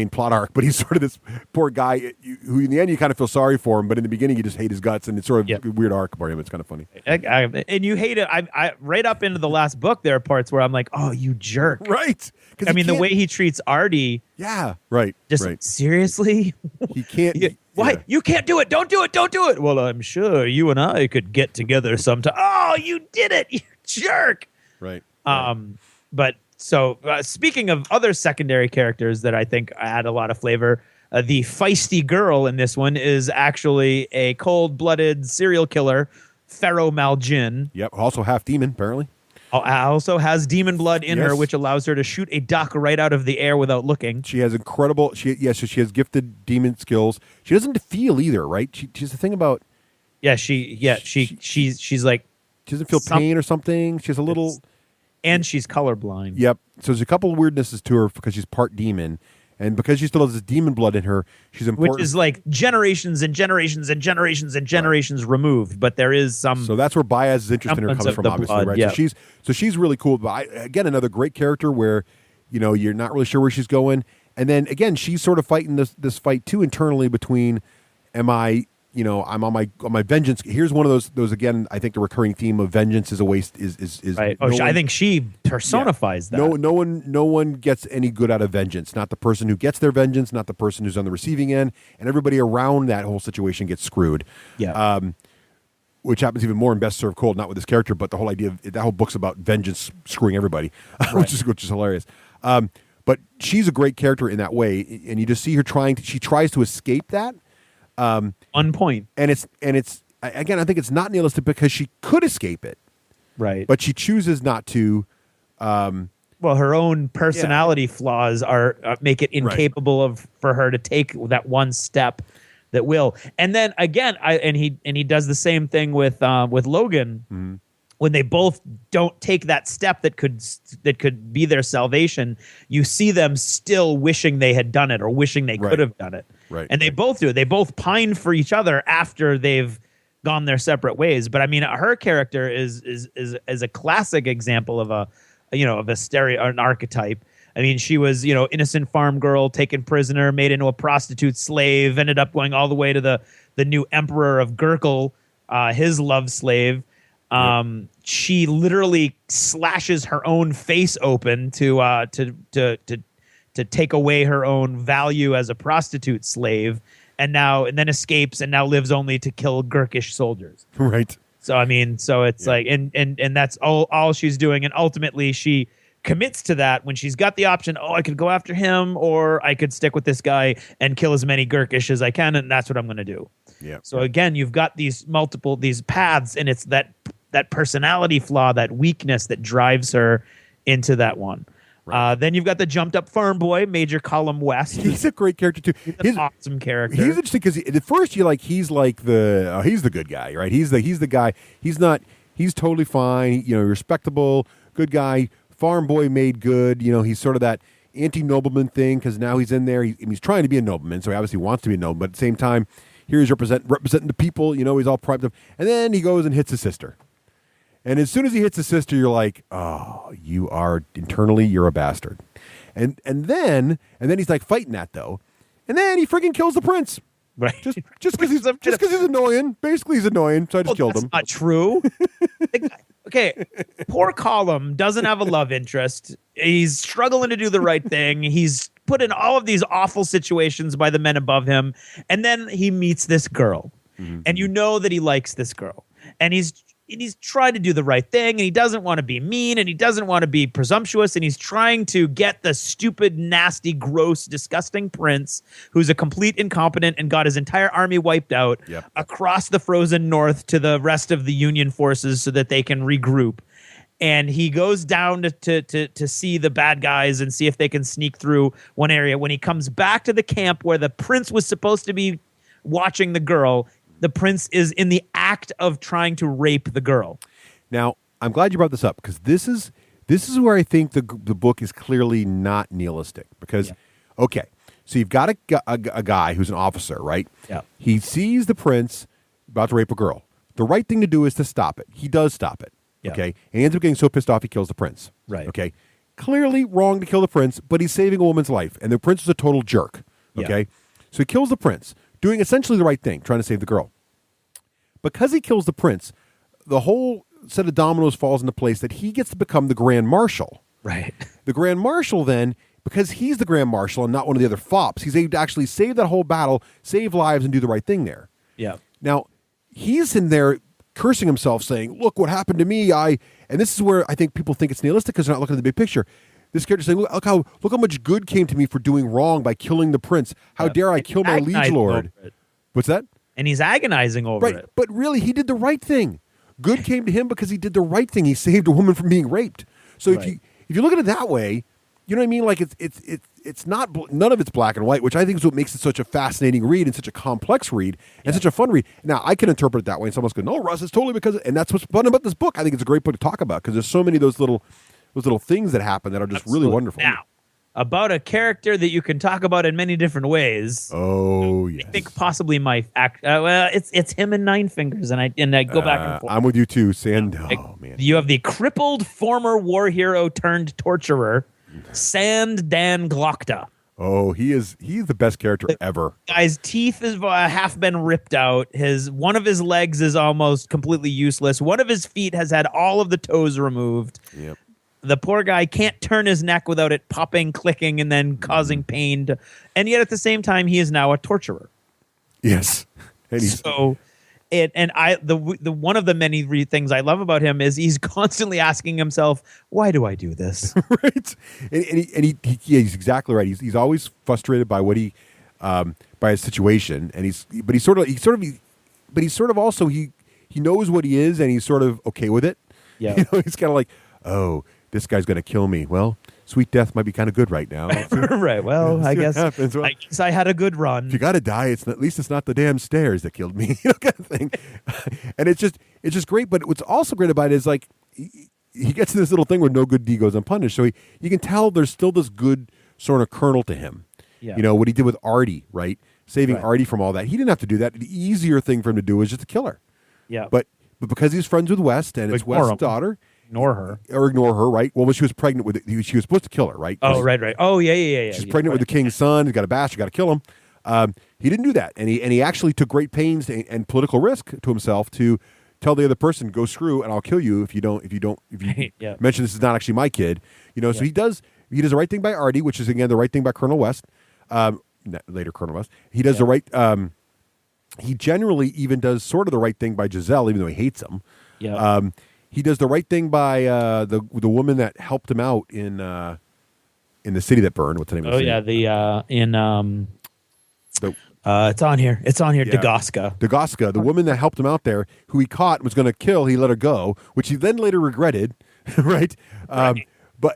S2: plot arc, but he's sort of this poor guy who in the end you kind of feel sorry for him, but in the beginning you just hate his guts, and it's sort of a weird arc for him. It's kind of funny.
S3: And you hate it. I right up into the last book, there are parts where I'm like, oh, you jerk.
S2: Right.
S3: I mean, the way he treats Artie.
S2: Yeah. Right.
S3: Seriously?
S2: He can't.
S3: Why?
S2: Yeah.
S3: You can't do it. Don't do it. Don't do it. Well, I'm sure you and I could get together sometime. Oh, you did it, you jerk.
S2: Right.
S3: But so speaking of other secondary characters that I think add a lot of flavor, the feisty girl in this one is actually a cold-blooded serial killer, Pharaoh Maljin.
S2: Yep. Also half demon, apparently.
S3: Also has demon blood in her, which allows her to shoot a duck right out of the air without looking.
S2: She has incredible. So she has gifted demon skills. She doesn't feel either, right? She's the thing about.
S3: She's like
S2: she doesn't feel pain or something. She has a little,
S3: and she's colorblind.
S2: Yep. So there's a couple of weirdnesses to her because she's part demon, and because she still has this demon blood in her, she's important.
S3: Which is like generations and generations and generations and generations removed. But there is some.
S2: So that's where Baez's interest in her comes from, obviously,
S3: blood,
S2: right?
S3: Yeah.
S2: So she's really cool. But again, another great character where, you're not really sure where she's going, and then again, she's sort of fighting this fight too internally between, I'm on my vengeance. Here's one of those again. I think the recurring theme of vengeance is a waste. Is
S3: right? I think she personifies that.
S2: No one gets any good out of vengeance. Not the person who gets their vengeance, not the person who's on the receiving end, and everybody around that whole situation gets screwed.
S3: Yeah.
S2: Which happens even more in Best Served Cold, not with this character, but the whole idea of that whole book's about vengeance screwing everybody, which is hilarious. But she's a great character in that way, and you just see her she tries to escape that.
S3: On point.
S2: And it's again, I think it's not nihilistic because she could escape it,
S3: right?
S2: But she chooses not to.
S3: Well, her own personality flaws are make it incapable for her to take that one step that will. And then again, he does the same thing with Logan. Mm-hmm. When they both don't take that step that could be their salvation, you see them still wishing they had done it or wishing they could have done it.
S2: Right.
S3: And they both do. They both pine for each other after they've gone their separate ways. But I mean, her character is a classic example of an archetype. I mean, she was, innocent farm girl taken prisoner, made into a prostitute slave, ended up going all the way to the new emperor of Gurkel, his love slave. She literally slashes her own face open to take away her own value as a prostitute slave, and then escapes and now lives only to kill Gurkish soldiers.
S2: Right.
S3: So I mean, it's like, and that's all she's doing, and ultimately she commits to that when she's got the option. Oh, I could go after him, or I could stick with this guy and kill as many Gurkish as I can, and that's what I'm going to do.
S2: Yeah.
S3: So again, you've got these paths, and it's that personality flaw, that weakness that drives her into that one. Right. Then you've got the jumped up farm boy, Major Colum West.
S2: He's a great character too.
S3: He's an awesome character.
S2: He's interesting because at first he's the good guy, right? He's the guy. He's totally fine. Respectable, good guy. Farm boy made good. He's sort of that anti-nobleman thing because now he's in there. He's trying to be a nobleman, so he obviously wants to be a nobleman. But at the same time, here he's representing the people. He's all primed up, and then he goes and hits his sister. And as soon as he hits his sister, you're like, oh, you're a bastard. And then he's like fighting that though. And then he friggin' kills the prince.
S3: Right.
S2: Just because he's annoying. Basically he's annoying, so I just killed him.
S3: That's not true. Okay. Poor Colum doesn't have a love interest. He's struggling to do the right thing. He's put in all of these awful situations by the men above him. And then he meets this girl. Mm-hmm. And you know that he likes this girl. And he's trying to do the right thing, and he doesn't want to be mean, and he doesn't want to be presumptuous, and he's trying to get the stupid, nasty, gross, disgusting prince, who's a complete incompetent and got his entire army wiped out, across the frozen north to the rest of the Union forces so that they can regroup. And he goes down to see the bad guys and see if they can sneak through one area. When he comes back to the camp where the prince was supposed to be watching the girl, the prince is in the act of trying to rape the girl. Now,
S2: I'm glad you brought this up because this is where I think the book is clearly not nihilistic. Because, okay, so you've got a guy who's an officer, right?
S3: Yeah.
S2: He sees the prince about to rape a girl. The right thing to do is to stop it. He does stop it.
S3: Yeah.
S2: Okay, and he ends up getting so pissed off he kills the prince.
S3: Right.
S2: Okay, clearly wrong to kill the prince, but he's saving a woman's life, and the prince is a total jerk. Okay, so he kills the prince, doing essentially the right thing, trying to save the girl. Because he kills the prince, the whole set of dominoes falls into place that he gets to become the Grand Marshal.
S3: Right.
S2: The Grand Marshal then because he's the Grand Marshal and not one of the other fops, he's able to actually save that whole battle, save lives, and do the right thing there.
S3: Yeah.
S2: Now, he's in there cursing himself, saying, look what happened to me. And this is where I think people think it's nihilistic because they're not looking at the big picture. This character saying, look how much good came to me for doing wrong by killing the prince. How dare I kill my liege lord? What's that?
S3: And he's agonizing over it.
S2: But really, he did the right thing. Good came to him because he did the right thing. He saved a woman from being raped. So if you look at it that way, you know what I mean? Like it's not, none of it's black and white, which I think is what makes it such a fascinating read and such a complex read and such a fun read. Now, I can interpret it that way, and someone's going, no, Russ, it's totally because, and that's what's fun about this book. I think it's a great book to talk about because there's so many of those little things that happen that are just really wonderful.
S3: Now, about a character that you can talk about in many different ways.
S2: Oh, yes.
S3: I think possibly my it's him and Nine Fingers, and I go back and forth.
S2: I'm with you too, Sand. Oh man,
S3: you have the crippled former war hero turned torturer, Sand Dan Glokta.
S2: Oh, he's the best character ever.
S3: Guy's teeth is half been ripped out. One of his legs is almost completely useless. One of his feet has had all of the toes removed.
S2: Yep.
S3: The poor guy can't turn his neck without it popping, clicking, and then causing pain. And yet, at the same time, he is now a torturer.
S2: Yes.
S3: And the one of the many things I love about him is he's constantly asking himself, "Why do I do this?"
S2: Right. And he's exactly right. He's always frustrated by what by his situation, and he knows what he is, and he's sort of okay with it.
S3: Yeah.
S2: He's kind of like, oh, this guy's going to kill me. Well, sweet death might be kind of good right now.
S3: Right. Well, I guess
S2: well,
S3: I guess I had a good run.
S2: If you got to die, at least it's not the damn stairs that killed me, kind of thing. And it's just great. But what's also great about it is like he gets to this little thing where no good deed goes unpunished. So you can tell there's still this good sort of kernel to him.
S3: Yeah.
S2: What he did with Artie, right? Saving Artie from all that. He didn't have to do that. The easier thing for him to do was just to kill her.
S3: Yeah.
S2: But because he's friends with West and it's West's daughter.
S3: Ignore her,
S2: right? Well, when she was pregnant with it, she was supposed to kill her, right?
S3: Oh, right. Oh, yeah.
S2: She's pregnant with the king's son. He's got a bastard. Got to kill him. He didn't do that, and he actually took great pains and political risk to himself to tell the other person, "Go screw, and I'll kill you if you mention this is not actually my kid." So he does the right thing by Artie, which is again the right thing by Colonel West. Later Colonel West. He does the right. He generally even does sort of the right thing by Giselle, even though he hates him.
S3: Yeah.
S2: He does the right thing by the woman that helped him out in the city that burned. What's the name of the city?
S3: It's on here. It's on here.
S2: Yeah.
S3: Dagoska,
S2: the woman that helped him out there, who he caught and was going to kill. He let her go, which he then later regretted, right?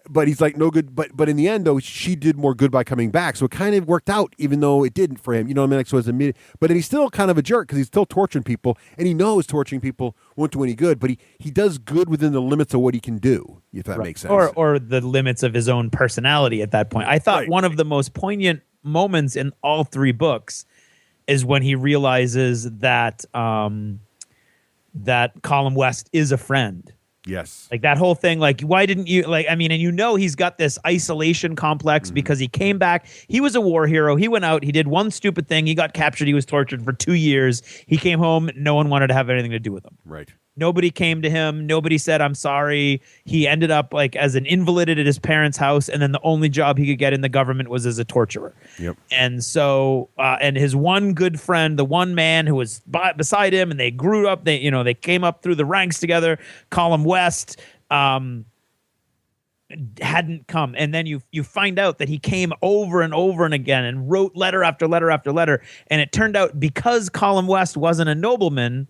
S2: But he's like, no good. But in the end, though, she did more good by coming back. So it kind of worked out, even though it didn't for him. You know what I mean? Like, so as a but he's still kind of a jerk because he's still torturing people, and he knows torturing people won't do any good. But he does good within the limits of what he can do, if that makes sense.
S3: Or the limits of his own personality at that point. I thought one of the most poignant moments in all three books is when he realizes that that Colum West is a friend.
S2: Yes.
S3: Like that whole thing, like, why didn't you, and he's got this isolation complex because he came back. He was a war hero. He went out. He did one stupid thing. He got captured. He was tortured for 2 years. He came home. No one wanted to have anything to do with him.
S2: Right.
S3: Nobody came to him. Nobody said, I'm sorry. He ended up like as an invalid at his parents' house. And then the only job he could get in the government was as a torturer. Yep. And so, and his one good friend, the one man who was beside him, and they grew up, they came up through the ranks together, Colum West, hadn't come. And then you find out that he came over and over and again and wrote letter after letter after letter. And it turned out because Colum West wasn't a nobleman,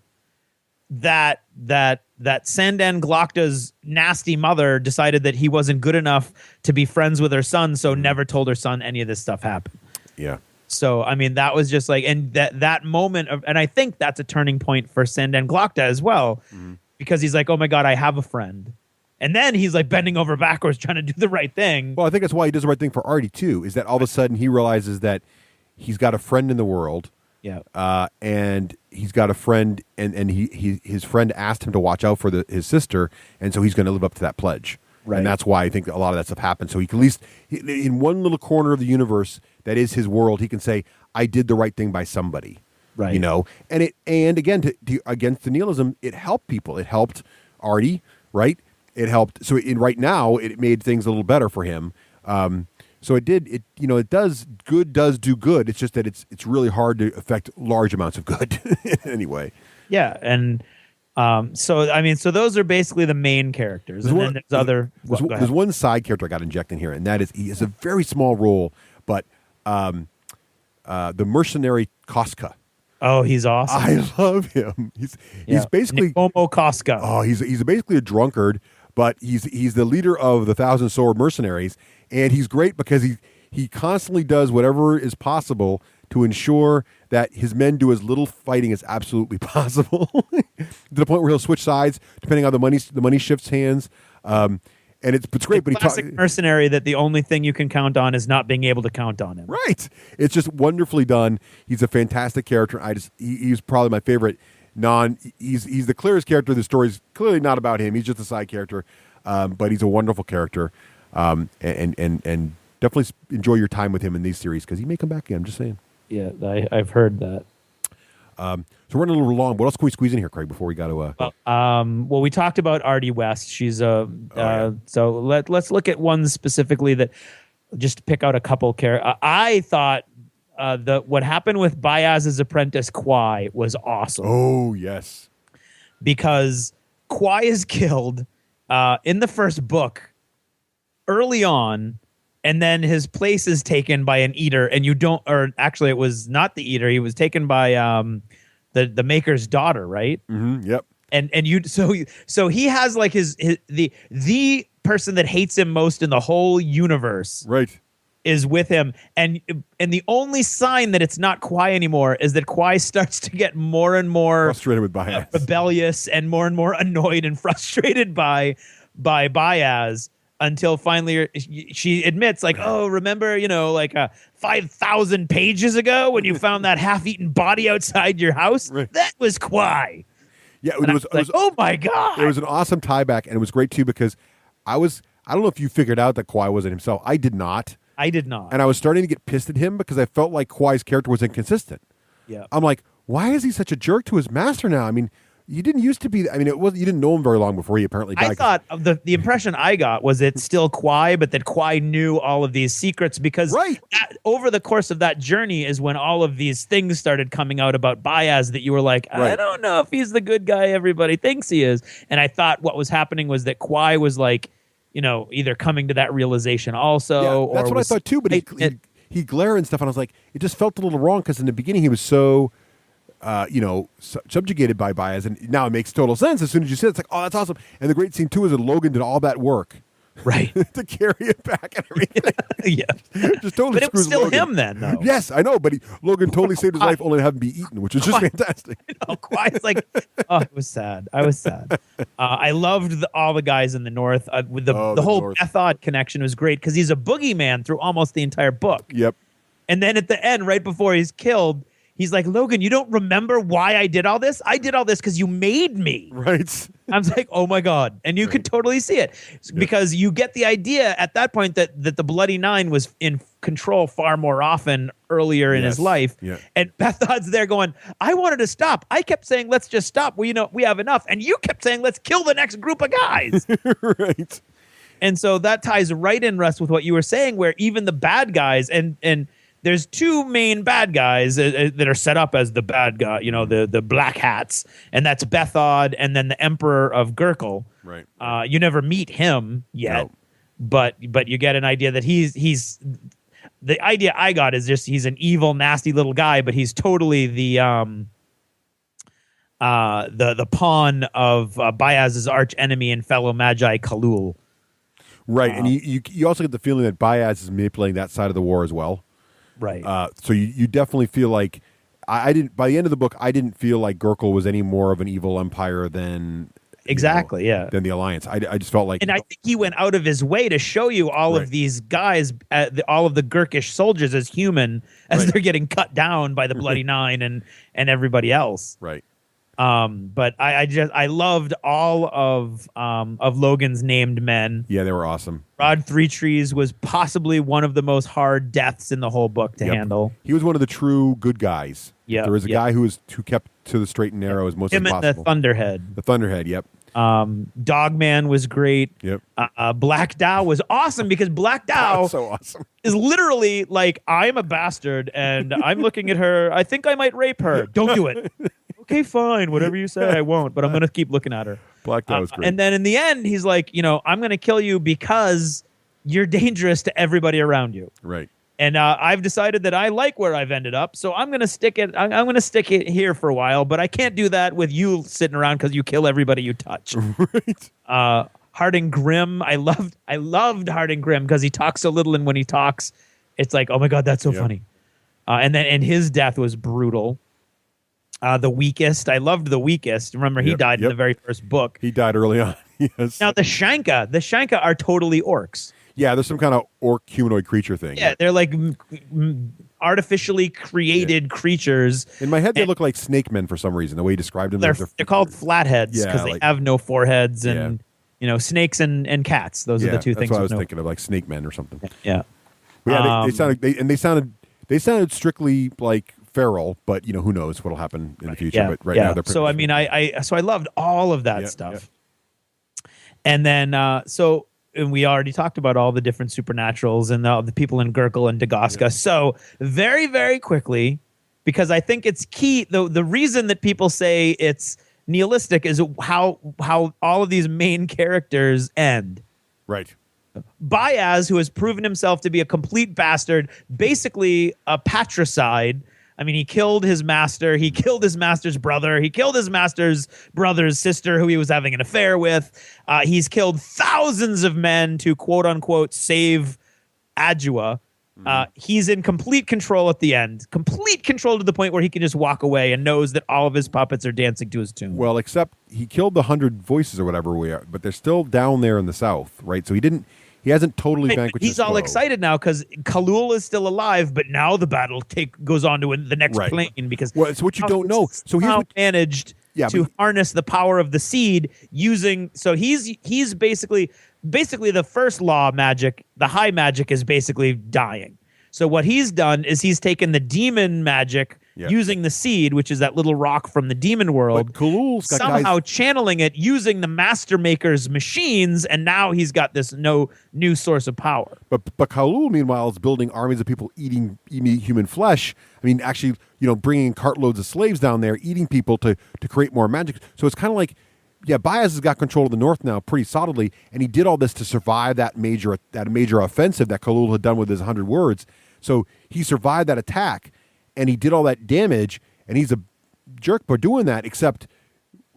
S3: that Sandan Glokta's nasty mother decided that he wasn't good enough to be friends with her son, so never told her son any of this stuff happened.
S2: Yeah.
S3: So, I mean, that was just like, and that moment of, and I think that's a turning point for Sandan Glokta as well, because he's like, oh my God, I have a friend. And then he's like bending over backwards trying to do the right thing.
S2: Well, I think that's why he does the right thing for Artie too, is that all of a sudden he realizes that he's got a friend in the world.
S3: Yeah.
S2: And he's got a friend, and his friend asked him to watch out for his sister, and so he's going to live up to that pledge. Right. And that's why I think a lot of that stuff happened. So he can at least, in one little corner of the universe that is his world, he can say, I did the right thing by somebody. Right. And again, against the nihilism, it helped people. It helped Artie, right? It helped. So right now, it made things a little better for him. So it does do good. It's just that it's really hard to affect large amounts of good anyway.
S3: Yeah, and so those are basically the main characters.
S2: There's one side character I got injected in here, and that is he has a very small role, but the mercenary Koska.
S3: Oh, he's awesome.
S2: I love him. He's basically
S3: Nicomo Koska.
S2: Oh, he's basically a drunkard, but he's the leader of the Thousand Sword Mercenaries, and he's great because he constantly does whatever is possible to ensure that his men do as little fighting as absolutely possible, to the point where he'll switch sides depending on the money shifts hands. And it's great, but
S3: classic mercenary that the only thing you can count on is not being able to count on him.
S2: Right. It's just wonderfully done. He's a fantastic character. He's probably my favorite. He's the clearest character. The story's clearly not about him. He's just a side character, but he's a wonderful character, and definitely enjoy your time with him in these series because he may come back again. I'm just saying.
S3: Yeah, I've heard that.
S2: So we're running a little long. What else can we squeeze in here, Craig? Before we got to.
S3: Well, we talked about Artie West. She's so let's look at one specifically that just to pick out a couple characters. I thought what happened with Baez's apprentice Kwai was awesome.
S2: Oh yes,
S3: because Kwai is killed in the first book early on. And then his place is taken by an eater, and actually, it was not the eater. He was taken by the maker's daughter, right?
S2: Mm-hmm, yep.
S3: So he has like the person that hates him most in the whole universe,
S2: right,
S3: is with him, and the only sign that it's not Kwai anymore is that Kwai starts to get more and more
S2: frustrated with Baez,
S3: rebellious, and more annoyed and frustrated by Baez. Until finally she admits, like, oh, remember, 5,000 pages ago when you found that half-eaten body outside your house?
S2: Right.
S3: That was Kwai.
S2: Yeah, it was
S3: oh my God.
S2: It was an awesome tie back, and it was great too because I don't know if you figured out that Kwai wasn't himself. I did not. And I was starting to get pissed at him because I felt like Kwai's character was inconsistent.
S3: Yeah.
S2: I'm like, why is he such a jerk to his master now? I mean, you didn't used to be. I mean, you didn't know him very long before he apparently died.
S3: I thought the impression I got was it's still Kwai, but that Kwai knew all of these secrets because over the course of that journey is when all of these things started coming out about Baez that you were like, I don't know if he's the good guy everybody thinks he is. And I thought what was happening was that Kwai was like, either coming to that realization also.
S2: That's what I thought too. But he glare and stuff, and I was like, it just felt a little wrong because in the beginning he was so. Subjugated by Baez, and now it makes total sense as soon as you said it. It's like, oh, that's awesome. And the great scene too is that Logan did all that work,
S3: right,
S2: to carry it back and everything.
S3: Yeah,
S2: just totally.
S3: But it was still
S2: Logan.
S3: Him then, though.
S2: Yes, I know, but Logan totally saved his life, only to have him be eaten, which was just fantastic.
S3: Kwai's like, oh, it was sad. I was sad. I loved all the guys in the North. With the whole North. Method connection was great because he's a boogeyman through almost the entire book.
S2: Yep.
S3: And then at the end, right before he's killed. He's like, Logan, you don't remember why I did all this? I did all this because you made me.
S2: Right.
S3: I was like, oh, my God. And you could totally see it because you get the idea at that point that the Bloody Nine was in control far more often earlier in his life.
S2: Yeah.
S3: And Bethod's there going, I wanted to stop. I kept saying, let's just stop. Well, we have enough. And you kept saying, let's kill the next group of guys.
S2: Right.
S3: And so that ties right in, Russ, with what you were saying, where even the bad guys and there's two main bad guys that are set up as the bad guy, the black hats, and that's Bethod and then the Emperor of Gurkel.
S2: Right.
S3: You never meet him yet, but you get an idea that he's the idea I got is just he's an evil, nasty little guy, but he's totally the pawn of Baez's arch enemy and fellow Magi Khalul.
S2: Right, and you also get the feeling that Baez is manipulating that side of the war as well.
S3: Right.
S2: So you definitely feel like I didn't. By the end of the book, I didn't feel like Gurkel was any more of an evil empire than than the Alliance. I just felt like,
S3: and I think he went out of his way to show you all of these guys, all of the Gurkish soldiers as human as they're getting cut down by the Bloody Nine and everybody else.
S2: Right.
S3: But I loved all of Logan's named men.
S2: Yeah, they were awesome.
S3: Rod Three Trees was possibly one of the most hard deaths in the whole book to handle.
S2: He was one of the true good guys.
S3: Yeah,
S2: there was a guy who kept to the straight and narrow as most as possible.
S3: And the Thunderhead.
S2: The Thunderhead. Yep.
S3: Dogman was great.
S2: Yep.
S3: Black Dow was awesome because Black Dow
S2: That's so awesome.
S3: is literally like, I'm a bastard and I'm looking at her. I think I might rape her. Don't do it. Okay, fine. Whatever you say, I won't. But I'm going to keep looking at her.
S2: Black Dow was great.
S3: And then in the end, he's like, I'm going to kill you because you're dangerous to everybody around you.
S2: Right.
S3: And I've decided that I like where I've ended up, so I'm gonna stick it. I'm gonna stick it here for a while, but I can't do that with you sitting around because you kill everybody you touch.
S2: Right.
S3: Harding Grim, I loved Harding Grim because he talks so little, and when he talks, it's like, oh my god, that's so funny. And his death was brutal. The Weakest, I loved The Weakest. Remember, he died in the very first book.
S2: He died early on. Yes.
S3: Now the Shanka are totally orcs.
S2: Yeah, there's some kind of orc humanoid creature thing.
S3: Yeah, they're like artificially created creatures.
S2: In my head, they look like snake men for some reason. The way he described them,
S3: they're called flatheads because they have no foreheads, and snakes and cats. Those are the two things.
S2: That's what I was thinking of, like snake men or something.
S3: Yeah,
S2: they sounded strictly like feral, but who knows what'll happen in the future.
S3: Yeah,
S2: but right now, they're
S3: so I mean, I loved all of that stuff, and then and we already talked about all the different supernaturals and the people in Gurkle and Dagosca. Yeah. So very, very quickly, because I think it's key. The reason that people say it's nihilistic is how all of these main characters end.
S2: Right.
S3: Baez, who has proven himself to be a complete bastard, basically a patricide. I mean, he killed his master. He killed his master's brother. He killed his master's brother's sister, who he was having an affair with. He's killed thousands of men to, quote unquote, save Adjua. He's in complete control at the end. Complete control to the point where he can just walk away and knows that all of his puppets are dancing to his tune.
S2: Well, except he killed the 100 voices or whatever we are, but they're still down there in the south, right? So he hasn't totally vanquished.
S3: He's all excited now because Khalul is still alive, but now the battle goes on to the next plane because
S2: it's what you don't know. So he's
S3: managed to harness the power of the seed using. So he's basically the first law of magic. The high magic is basically dying. So what he's done is he's taken the demon magic using the seed, which is that little rock from the demon world,
S2: but Khalul's got
S3: somehow channeling it using the master maker's machines, and now he's got this new source of power.
S2: But Khalul, meanwhile, is building armies of people eating human flesh. I mean, actually, bringing cartloads of slaves down there, eating people to create more magic. So it's kind of like, Baez has got control of the north now pretty solidly, and he did all this to survive that major offensive that Khalul had done with his 100 words. So he survived that attack, and he did all that damage, and he's a jerk for doing that, except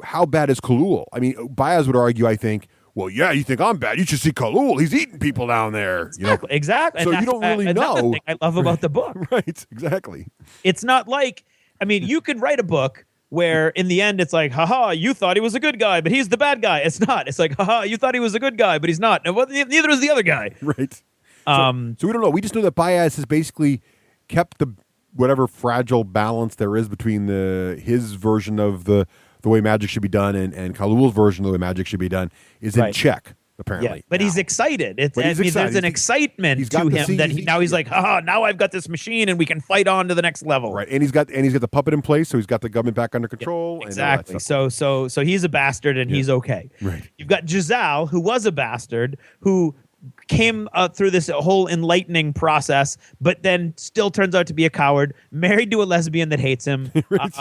S2: how bad is Khalul? I mean, Baez would argue, I think, well, yeah, you think I'm bad. You should see Khalul. He's eating people down there.
S3: Exactly.
S2: So you don't really know.
S3: Thing I love about the book.
S2: Right, exactly.
S3: It's not like, I mean, you could write a book where in the end it's like, haha, you thought he was a good guy, but he's the bad guy. It's not. It's like, haha, you thought he was a good guy, but he's not. No, neither is the other guy.
S2: Right. So we don't know. We just know that Baez has basically kept the whatever fragile balance there is between his version of the way magic should be done and Khalul's version of the way magic should be done is in check, apparently.
S3: Yeah, but he's excited. There's an excitement to him that he's like, haha, now I've got this machine and we can fight on to the next level.
S2: Right. And he's got the puppet in place, so he's got the government back under control.
S3: Yeah, exactly. So he's a bastard and he's okay.
S2: Right.
S3: You've got Giselle, who was a bastard, who came through this whole enlightening process, but then still turns out to be a coward, married to a lesbian that hates him.
S2: Right.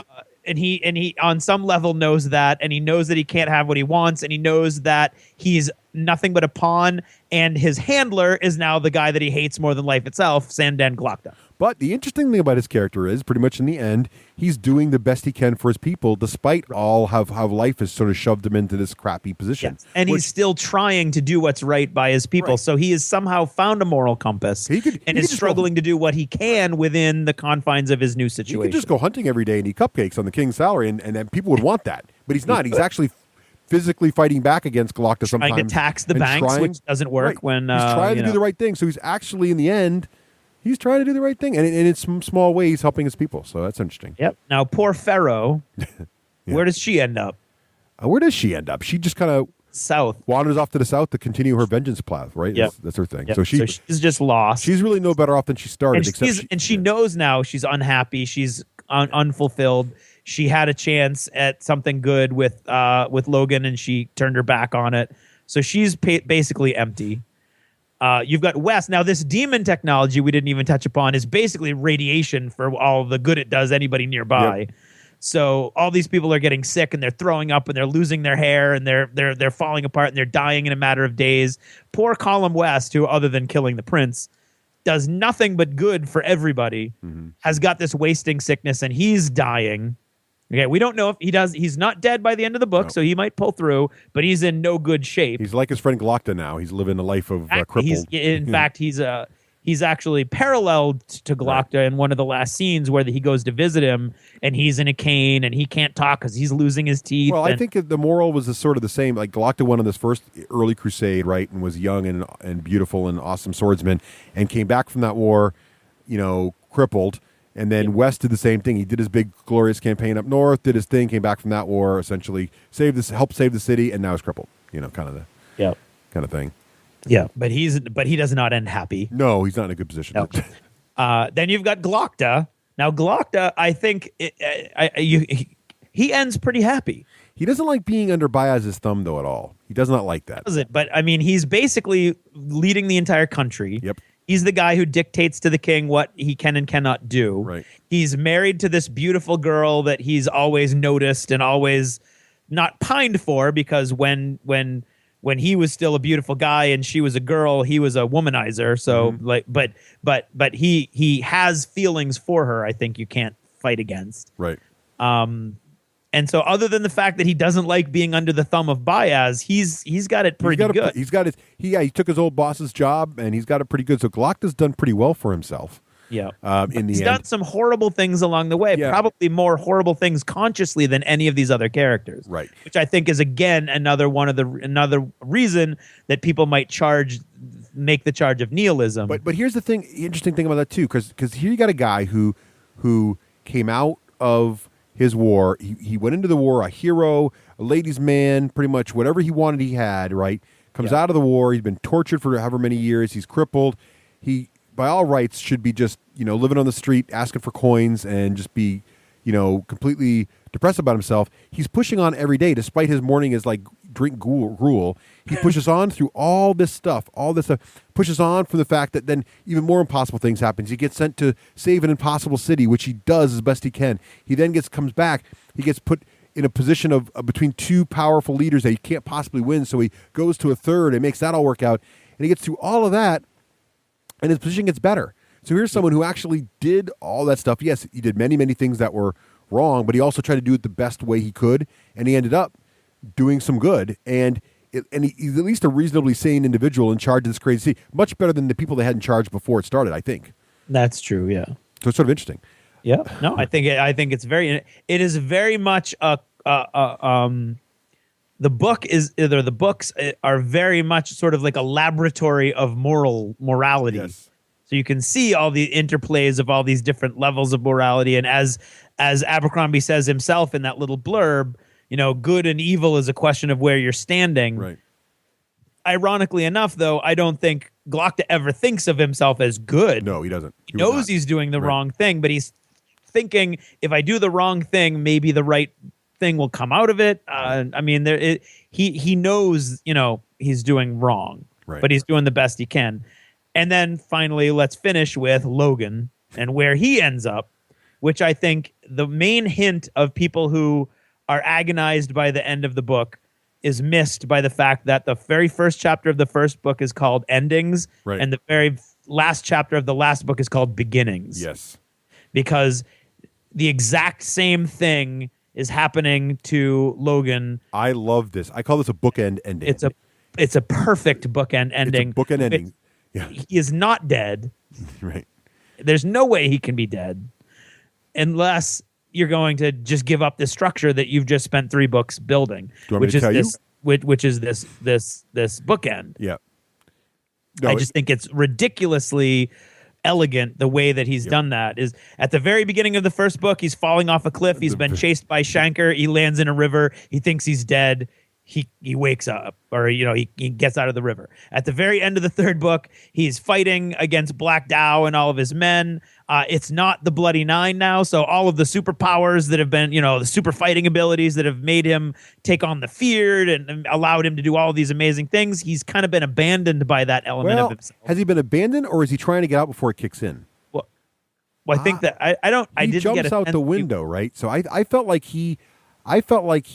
S3: And he on some level knows that, and he knows that he can't have what he wants, and he knows that he's nothing but a pawn, and his handler is now the guy that he hates more than life itself, Sandan Glokta.
S2: But the interesting thing about his character is, pretty much in the end, he's doing the best he can for his people, despite all how life has sort of shoved him into this crappy position.
S3: Yes. And he's still trying to do what's right by his people. Right. So he has somehow found a moral compass and is struggling to do what he can within the confines of his new situation.
S2: He could just go hunting every day and eat cupcakes on the king's salary, and then people would want that. But he's not. He's actually physically fighting back against Glokta sometimes.
S3: Trying to tax the banks, which doesn't work when...
S2: he's trying to do the right thing. So he's actually, in the end... He's trying to do the right thing, and in some small way, he's helping his people. So that's interesting.
S3: Yep. Now, poor Pharaoh, where does she end up?
S2: Where does she end up? She just kind of
S3: south
S2: wanders off to the south to continue her vengeance path, right?
S3: Yep.
S2: That's her thing.
S3: Yep.
S2: So she's
S3: just lost.
S2: She's really no better off than she started.
S3: And she knows now she's unhappy. She's unfulfilled. she had a chance at something good with Logan, and she turned her back on it. So she's basically empty. You've got West. Now, this demon technology we didn't even touch upon is basically radiation for all the good it does anybody nearby. Yep. So all these people are getting sick, and they're throwing up, and they're losing their hair, and they're falling apart, and they're dying in a matter of days. Poor Colum West, who, other than killing the prince, does nothing but good for everybody, has got this wasting sickness, and he's dying. Okay, we don't know if he does. He's not dead by the end of the book, so he might pull through, but he's in no good shape.
S2: He's like his friend Glocta now. He's living a life of crippled.
S3: In fact, he's actually paralleled to Glocta in one of the last scenes where he goes to visit him, and he's in a cane, and he can't talk because he's losing his teeth.
S2: Well, I think the moral was sort of the same. Like Glocta went on this first early crusade, right, and was young and beautiful and awesome swordsman, and came back from that war, crippled. And then West did the same thing. He did his big, glorious campaign up north, did his thing, came back from that war, essentially helped save the city, and now he's crippled. Kind of thing.
S3: Yeah, but he does not end happy.
S2: No, he's not in a good position.
S3: No. Then you've got Glocta. Now Glocta, I think he ends pretty happy.
S2: He doesn't like being under Baez's thumb, though, at all. He does not like that.
S3: But I mean, he's basically leading the entire country.
S2: Yep.
S3: He's the guy who dictates to the king what he can and cannot do.
S2: Right.
S3: He's married to this beautiful girl that he's always noticed and always not pined for, because when he was still a beautiful guy and she was a girl, he was a womanizer. So but he has feelings for her. I think you can't fight against.
S2: Right.
S3: And so, other than the fact that he doesn't like being under the thumb of Baez, he's got it pretty good.
S2: He took his old boss's job, and he's got it pretty good. So Glocta's done pretty well for himself.
S3: Yeah.
S2: He's
S3: done some horrible things along the way. Yeah. Probably more horrible things consciously than any of these other characters.
S2: Right.
S3: Which I think is again another reason that people might make the charge of nihilism.
S2: But here's the interesting thing about that too, because here you got a guy who came out of his war. He went into the war a hero, a ladies' man, pretty much whatever he wanted he had, right? Comes out of the war. He's been tortured for however many years. He's crippled. He, by all rights, should be just, living on the street, asking for coins, and just be, completely depressed about himself. He's pushing on every day, despite his morning is like drink gruel. He pushes on through all this stuff, pushes on from the fact that then even more impossible things happen. He gets sent to save an impossible city, which he does as best he can. He then comes back. He gets put in a position of between two powerful leaders that he can't possibly win. So he goes to a third and makes that all work out. And he gets through all of that, and his position gets better. So here's someone who actually did all that stuff. Yes, he did many, many things that were wrong, but he also tried to do it the best way he could, and he ended up doing some good. And he's at least a reasonably sane individual in charge of this crazy city. Much better than the people they had in charge before it started, I think.
S3: That's true, yeah.
S2: So it's sort of interesting.
S3: Yeah. No, I think it's it is very much the books are very much sort of like a laboratory of morality.
S2: Yes.
S3: So you can see all the interplays of all these different levels of morality. And as Abercrombie says himself in that little blurb, good and evil is a question of where you're standing.
S2: Right.
S3: Ironically enough, though, I don't think Glocta ever thinks of himself as good.
S2: No, he doesn't.
S3: He knows he's doing the wrong thing, but he's thinking, if I do the wrong thing, maybe the right thing will come out of it. He knows, he's doing wrong, but he's doing the best he can. And then finally, let's finish with Logan and where he ends up, which I think the main hint of people who are agonized by the end of the book is missed by the fact that the very first chapter of the first book is called Endings, and the very last chapter of the last book is called Beginnings.
S2: Yes.
S3: Because the exact same thing is happening to Logan.
S2: I love this. I call this a bookend ending.
S3: It's a perfect bookend ending.
S2: It's a bookend ending. Yeah.
S3: He is not dead.
S2: Right.
S3: There's no way he can be dead unless you're going to just give up this structure that you've just spent 3 books building, which is this bookend.
S2: Yeah. No,
S3: I just think it's ridiculously elegant the way that he's done that. Is at the very beginning of the first book, he's falling off a cliff. He's been chased by Shanker. He lands in a river. He thinks he's dead. he wakes up, or he gets out of the river. At the very end of the third book, he's fighting against Black Dow and all of his men. It's not the Bloody Nine now, so all of the superpowers that have been, the super fighting abilities that have made him take on the Feared and allowed him to do all of these amazing things, he's kind of been abandoned by that element of himself.
S2: Has he been abandoned, or is he trying to get out before it kicks in?
S3: Well, I think that I don't. I didn't get
S2: jumps out the window, right? So I felt like he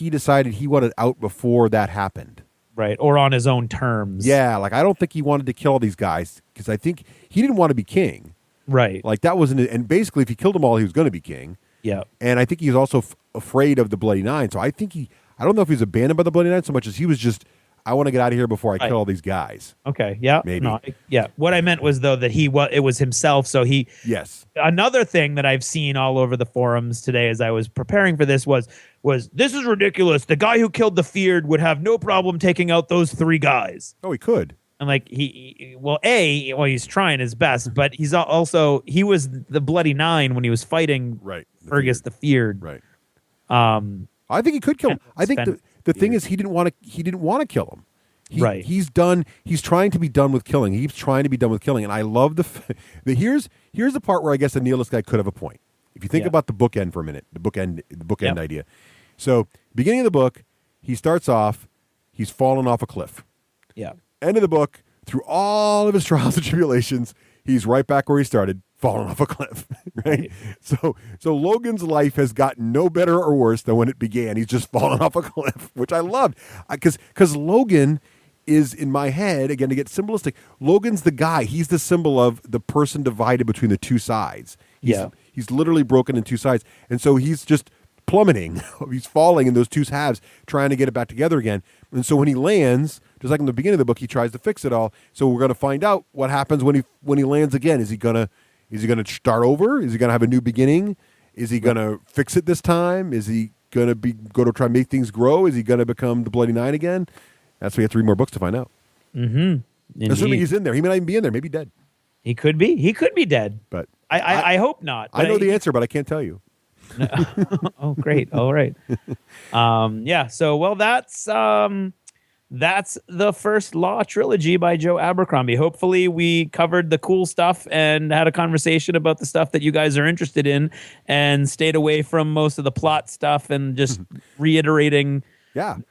S2: decided he wanted out before that happened.
S3: Right, or on his own terms.
S2: Yeah, like I don't think he wanted to kill all these guys because I think he didn't want to be king.
S3: Right.
S2: Like that wasn't, and basically if he killed them all, he was going to be king.
S3: Yeah.
S2: And I think he was also afraid of the Bloody Nine. So I think I don't know if he was abandoned by the Bloody Nine so much as he was just, I want to get out of here before I kill all these guys.
S3: Okay. Yeah.
S2: Maybe.
S3: No, yeah. What I meant was though that it was himself. So he.
S2: Yes.
S3: Another thing that I've seen all over the forums today as I was preparing for this was this is ridiculous. The guy who killed the Feared would have no problem taking out those 3 guys.
S2: Oh, he could.
S3: And like he's trying his best, but he was the Bloody Nine when he was fighting Fergus the Feared.
S2: Right. I think he could kill him. I think the thing is he didn't want to kill him. He's done. He's trying to be done with killing. He's trying to be done with killing. And I love here's the part where I guess the nihilist guy could have a point. If you think about the bookend for a minute, the bookend idea. So beginning of the book, he starts off, he's fallen off a cliff.
S3: Yeah.
S2: End of the book, through all of his trials and tribulations, he's right back where he started, falling off a cliff. Right? So Logan's life has gotten no better or worse than when it began. He's just fallen off a cliff, which I loved. Because Logan is, in my head, again, to get symbolistic, Logan's the guy. He's the symbol of the person divided between the two sides. He's literally broken in two sides. And so he's just plummeting. He's falling in those two halves, trying to get it back together again. And so when he lands, just like in the beginning of the book, he tries to fix it all. So we're going to find out what happens when he lands again. Is he gonna start over? Is he gonna have a new beginning? Is he gonna fix it this time? Is he gonna go to try and make things grow? Is he gonna become the Bloody Nine again? That's why you have to read more books to find out.
S3: Mm-hmm.
S2: Assuming he's in there, he may not even be in there. Maybe dead.
S3: He could be. He could be dead.
S2: But
S3: I hope not.
S2: I know the answer, but I can't tell you.
S3: Oh, great. All right. Yeah. So, well, that's the first Law trilogy by Joe Abercrombie. Hopefully we covered the cool stuff and had a conversation about the stuff that you guys are interested in and stayed away from most of the plot stuff and just reiterating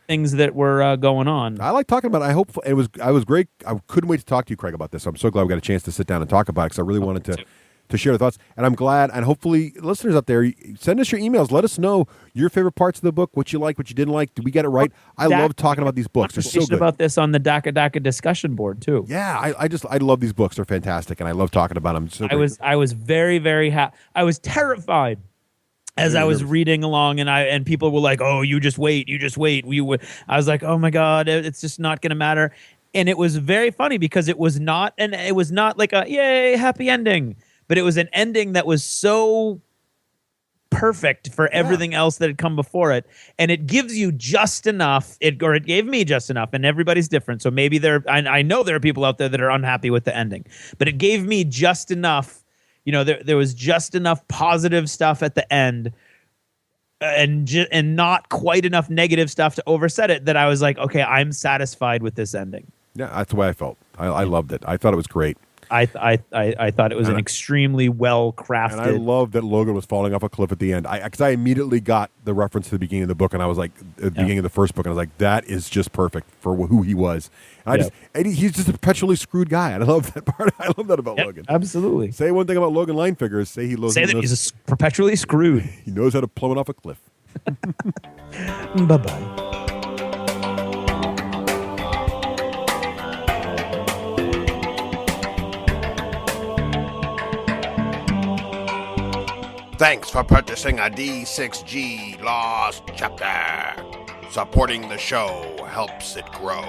S3: things that were going on.
S2: I like talking about it. I was great. I couldn't wait to talk to you, Craig, about this. I'm so glad we got a chance to sit down and talk about it because I really wanted to share the thoughts. And I'm glad, and hopefully listeners out there, send us your emails. Let us know your favorite parts of the book, what you like, what you didn't like. Did we get it right? I love talking about these books. They're so good.
S3: About this on the DACA discussion board too.
S2: Yeah, I love these books. They're fantastic, and I love talking about them. So
S3: I was very, very happy. I was terrified as I was reading along, and people were like, "Oh, you just wait. I was like, "Oh my God, it's just not going to matter." And it was very funny because it was not like a yay happy ending. But it was an ending that was so perfect for everything else that had come before it. And it gives you just enough, it gave me just enough, and everybody's different. So maybe I know there are people out there that are unhappy with the ending. But it gave me just enough, there was just enough positive stuff at the end and not quite enough negative stuff to overset it that I was like, okay, I'm satisfied with this ending.
S2: Yeah, that's the way I felt. I loved it. I thought it was great.
S3: I thought it was an extremely well crafted.
S2: And I love that Logan was falling off a cliff at the end. Because I immediately got the reference to the beginning of the book, and I was like, at the beginning of the first book, and I was like, that is just perfect for who he was. And he's just a perpetually screwed guy, and I love that part. I love that about Logan.
S3: Absolutely.
S2: Say one thing about Logan line figures. Say
S3: he's perpetually screwed.
S2: He knows how to plummet off a cliff.
S3: Bye-bye.
S4: Thanks for purchasing a D6G Lost Chapter. Supporting the show helps it grow.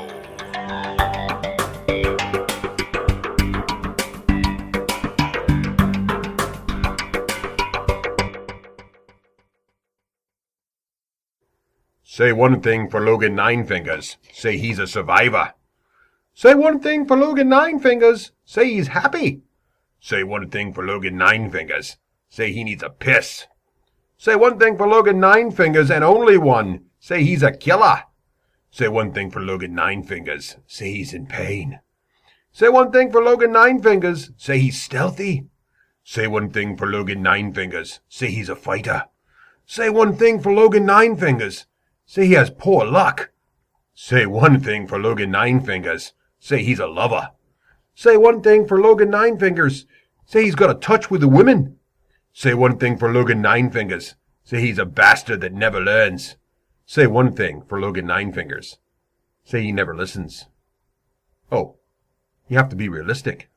S5: Say one thing for Logan Ninefingers. Say he's a survivor. Say one thing for Logan Ninefingers. Say he's happy. Say one thing for Logan Ninefingers. Say he needs a piss. Say one thing for Logan Ninefingers and only one. Say he's a killer. Say one thing for Logan Nine Fingers. Say he's in pain. Say one thing for Logan Nine Fingers. Say he's stealthy. Say one thing for Logan Nine Fingers. Say he's a fighter. Say one thing for Logan Nine Fingers. Say he has poor luck. Say one thing for Logan Nine Fingers. Say he's a lover. Say one thing for Logan Nine Fingers. Say he's got a touch with the women. Say one thing for Logan Nine Fingers. Say he's a bastard that never learns. Say one thing for Logan Nine Fingers. Say he never listens. Oh, you have to be realistic.